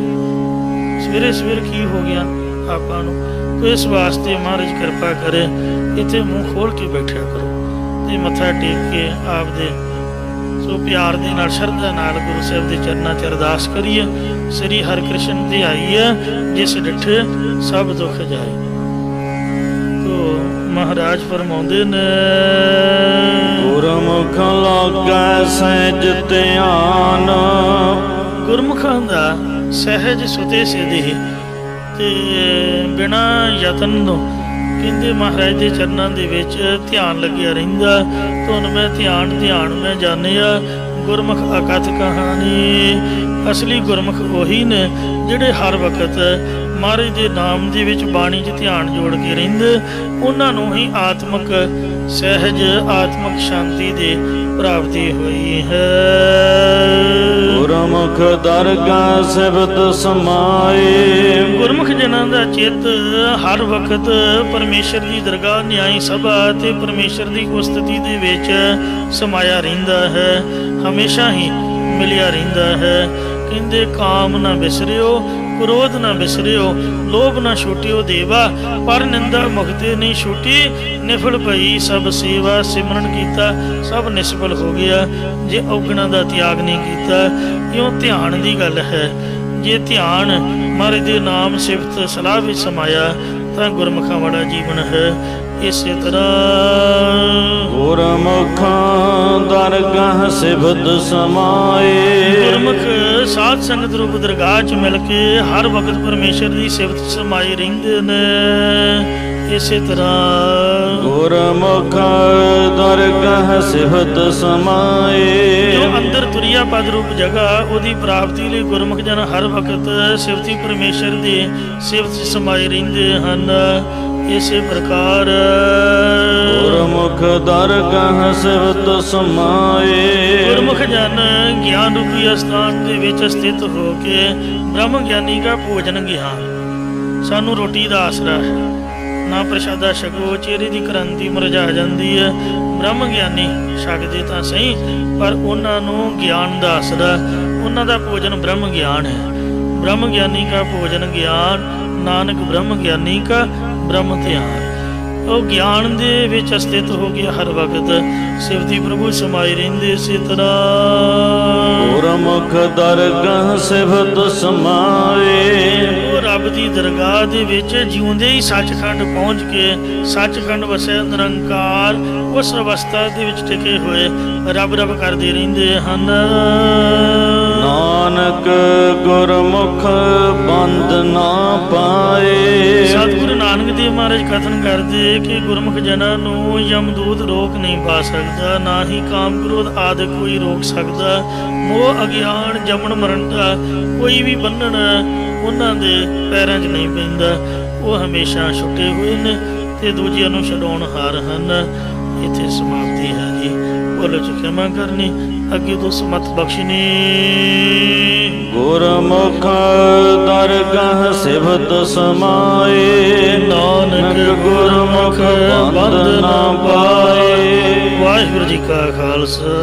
सवेरे सवेरे की हो गया आपां नूं, तो इस वास्ते महाराज कृपा करे इत्थे मूँह खोल के बैठा करो ते मत्था टेक के आप दे ਸੋ ਪਿਆਰ ਦੇ ਨਾਲ ਸ਼ਰਧਾ ਨਾਲ ਗੁਰੂ ਸਾਹਿਬ ਦੇ ਚਰਨਾਂ 'ਚ ਅਰਦਾਸ ਕਰੀਏ। ਸ੍ਰੀ ਹਰਿਕ੍ਰਿਸ਼ਨ ਤੇ ਆਈਏ ਜਿਸ ਡਿਠੇ ਸਭ ਦੁੱਖ ਜਾਏ। ਤੋ ਮਹਾਰਾਜ ਫਰਮਾਉਂਦੇ ਨੇ ਗੁਰਮੁਖ ਲਾਗੈ ਸਹਿਜ ਧਿਆਨ। ਗੁਰਮੁਖਾਂ ਦਾ ਸਹਿਜ ਸੁਤੇ ਸਿਧੇ ਤੇ ਬਿਨਾ ਯਤਨ ਤੋਂ ਕਹਿੰਦੇ ਮਹਾਰਾਜ ਦੇ ਚਰਨਾਂ ਦੇ ਵਿੱਚ ਧਿਆਨ ਲੱਗਿਆ ਰਹਿੰਦਾ। ਧੁਨ ਮੈਂ ਧਿਆਨ ਮੈਂ ਜਾਣਿਆ ਗੁਰਮੁਖ ਅਕਥ ਕਹਾਣੀ। ਅਸਲੀ ਗੁਰਮੁਖ ਉਹੀ ਨੇ ਜਿਹੜੇ ਹਰ ਵਕਤ ਮਹਾਰਾਜ ਦੇ ਨਾਮ ਦੇ ਵਿੱਚ ਬਾਣੀ 'ਚ ਧਿਆਨ ਜੋੜ ਕੇ ਰਹਿੰਦੇ। ਉਹਨਾਂ ਨੂੰ ਹੀ ਆਤਮਿਕ ਸਹਿਜ ਆਤਮਿਕ ਸ਼ਾਂਤੀ ਦੀ ਪ੍ਰਾਪਤੀ ਹੋਈ ਹੈ। ਗੁਰਮੁਖ ਦਰਗਾਹ ਸਿਫਤ ਸਮਾਏ। ਗੁਰਮੁਖ ਜਨਾਂ ਦਾ ਚਿੱਤ ਹਰ ਵਕਤ ਪਰਮੇਸ਼ਰ ਦੀ ਦਰਗਾਹ ਨਿਆਈ ਸਭਾ ਤੇ ਪਰਮੇਸ਼ਰ ਦੀ ਉਸਤਤੀ ਦੇ ਵਿੱਚ ਸਮਾਇਆ ਰਹਿੰਦਾ ਹੈ, ਹਮੇਸ਼ਾ ਹੀ ਮਿਲਿਆ ਰਹਿੰਦਾ ਹੈ। ਕਹਿੰਦੇ ਕਾਮ ਨਾ ਵਿਸਰਿਓ, ਕ੍ਰੋਧ ਨਾ ਵਿਸਰਿਓ, ਲੋਭ ਨਾ ਛੁਟਿਓ ਦੇਵਾ। ਪਰ ਨਿੰਦਾ ਮੁਕਤੇ ਨਹੀਂ ਛੁਟੀ, ਨਿਫਲ ਪਈ ਸਭ ਸੇਵਾ। ਸਿਮਰਨ ਕੀਤਾ ਸਭ ਨਿਸਫਲ ਹੋ ਗਿਆ ਜੇ ਔਗਣਾ ਦਾ ਤਿਆਗ ਨਹੀਂ ਕੀਤਾ। ਇਉਂ ਧਿਆਨ ਦੀ ਗੱਲ ਹੈ। ਜੇ ਧਿਆਨ ਮਹਾਰਾਜ ਦੇ ਨਾਮ ਸਿਫਤ ਸਲਾਹ ਵਿੱਚ ਸਮਾਇਆ ਤਾਂ ਗੁਰਮੁਖਾਂ ਵਾਲਾ ਜੀਵਨ ਹੈ। ਇਸੇ ਤਰ੍ਹਾਂ ਗੁਰਮੁਖਾਂ ਦਰਗਾਹ ਸਿਫਤ ਸਮਾਏ। ਗੁਰਮੁਖ ਸਾਧ ਸੰਗਤ ਰੂਪ ਦਰਗਾਹ 'ਚ ਮਿਲ ਕੇ ਹਰ ਵਕਤ ਪਰਮੇਸ਼ਰ ਦੀ ਸਿਫਤ ਸਮਾਏ ਰਹਿੰਦੇ ਨੇ। ਇਸੇ ਤਰ੍ਹਾਂ ਗੁਰਮੁਖ ਦਰਗਾਹ ਸਿਫਤ ਸਮਾਏ। ਜੋ ਅੰਦਰ ਤੁਰਿਆ ਪਦ ਰੂਪ ਜਗ੍ਹਾ ਉਹਦੀ ਪ੍ਰਾਪਤੀ ਲਈ ਗੁਰਮੁਖ ਜਨ ਹਰ ਵਕਤ ਸਿਫਤੀ ਪਰਮੇਸ਼ਰ ਦੀ ਸਿਫਤ 'ਚ ਸਮਾਏ ਰਹਿੰਦੇ ਹਨ। ਇਸੇ ਪ੍ਰਕਾਰ ਗੁਰਮੁਖ ਦਰਗਾਹ ਸਿਫਤ ਸਮਾਏ। ਗੁਰਮੁਖ ਜਨ ਗਿਆਨ ਰੂਪੀ ਅਸਥਾਨ ਦੇ ਵਿੱਚ ਸਥਿਤ ਹੋ ਕੇ ਬ੍ਰਹਮ ਗਿਆਨੀ ਦਾ ਭੋਜਨ ਗਿਆਨ। ਸਾਨੂੰ ਰੋਟੀ ਦਾ ਆਸਰਾ ਹੈ, ਨਾ ਪ੍ਰਸ਼ਾਦਾ ਛਕੋ ਚਿਹਰੇ ਦੀ ਕ੍ਰਾਂਤੀ ਮੁਰਝਾ ਜਾਂਦੀ ਹੈ। ਬ੍ਰਹਮ ਗਿਆਨੀ ਛਕਦੇ ਤਾਂ ਸਹੀ ਪਰ ਉਹਨਾਂ ਨੂੰ ਗਿਆਨ ਦਾ ਆਸਰਾ, ਉਹਨਾਂ ਦਾ ਭੋਜਨ ਬ੍ਰਹਮ ਗਿਆਨ ਹੈ। ਬ੍ਰਹਮ ਗਿਆਨੀ ਦਾ ਭੋਜਨ ਗਿਆਨ, ਨਾਨਕ ਬ੍ਰਹਮ ਗਿਆਨੀ ਕਾ ਬ੍ਰਹਮ ਧਿਆਨ। ਉਹ ਗਿਆਨ ਦੇ ਵਿੱਚ ਸਥਿਤ ਹੋ ਗਿਆ ਹਰ ਵਕਤ ਸਿਫਤੀ ਪ੍ਰਭੂ ਸਮਾਏ ਰਹਿੰਦੇ। ਇਸੇ ਤਰ੍ਹਾਂ ਗੁਰਮੁਖ ਦਰਗਾਹ ਸਿਫਤ ਸਮਾਏ। ਉਹ ਰੱਬ ਦੀ ਦਰਗਾਹ ਦੇ ਵਿੱਚ ਜਿਉਂਦੇ ਹੀ ਸੱਚਖੰਡ ਪਹੁੰਚ ਕੇ ਸੱਚਖੰਡ ਵਸਿਆ ਨਿਰੰਕਾਰ ਉਸ ਅਵਸਥਾ ਦੇ ਵਿੱਚ ਟਿਕੇ ਹੋਏ ਰੱਬ ਰੱਬ ਕਰਦੇ ਰਹਿੰਦੇ ਹਨ। ਨਾਨਕ ਗੁਰਮੁਖ ਬੰਦ ਨਾ ਪਾਏ। ਸਤਿਗੁਰੂ ਨਾਨਕ ਦੇਵ ਮਹਾਰਾਜ ਕਥਨ ਕਰਦੇ ਕਿ ਗੁਰਮੁਖ ਜਨਾਂ ਨੂੰ ਯਮਦੂਤ ਰੋਕ ਨਹੀਂ ਪਾ ਸਕਦਾ, ਨਾ ਹੀ ਕਾਮ ਕ੍ਰੋਧ ਆਦਿ ਕੋਈ ਰੋਕ ਸਕਦਾ। ਮੋਹ ਅਗਿਆਨ ਜਮਨ ਮਰਨ ਦਾ ਕੋਈ ਵੀ ਬੰਧਨ ਉਹਨਾਂ ਦੇ ਪੈਰਾਂ 'ਚ ਨਹੀਂ ਪੈਂਦਾ। ਉਹ ਹਮੇਸ਼ਾ ਛੁੱਟੇ ਹੋਏ ਨੇ ਤੇ ਦੂਜਿਆਂ ਨੂੰ ਛਡਾਉਣ ਹਾਰ ਹਨ। ਇੱਥੇ ਸਮਾਪਤੀ ਹੈ ਜੀ। ਬੋਲੋ ਚ ਖਿਮਾ ਕਰਨੀ, ਅੱਗੇ ਤੋਂ ਸਮਤ ਬਖਸ਼ਣੀ। ਗੁਰਮੁਖ ਦਰਗਾਹ ਸਿਫਤ ਸਮਾਏ। ਨਾਨਕ ਗੁਰਮੁਖ ਬੰਦ ਨਾ ਪਾਏ। ਵਾਹਿਗੁਰੂ ਜੀ ਕਾ ਖਾਲਸਾ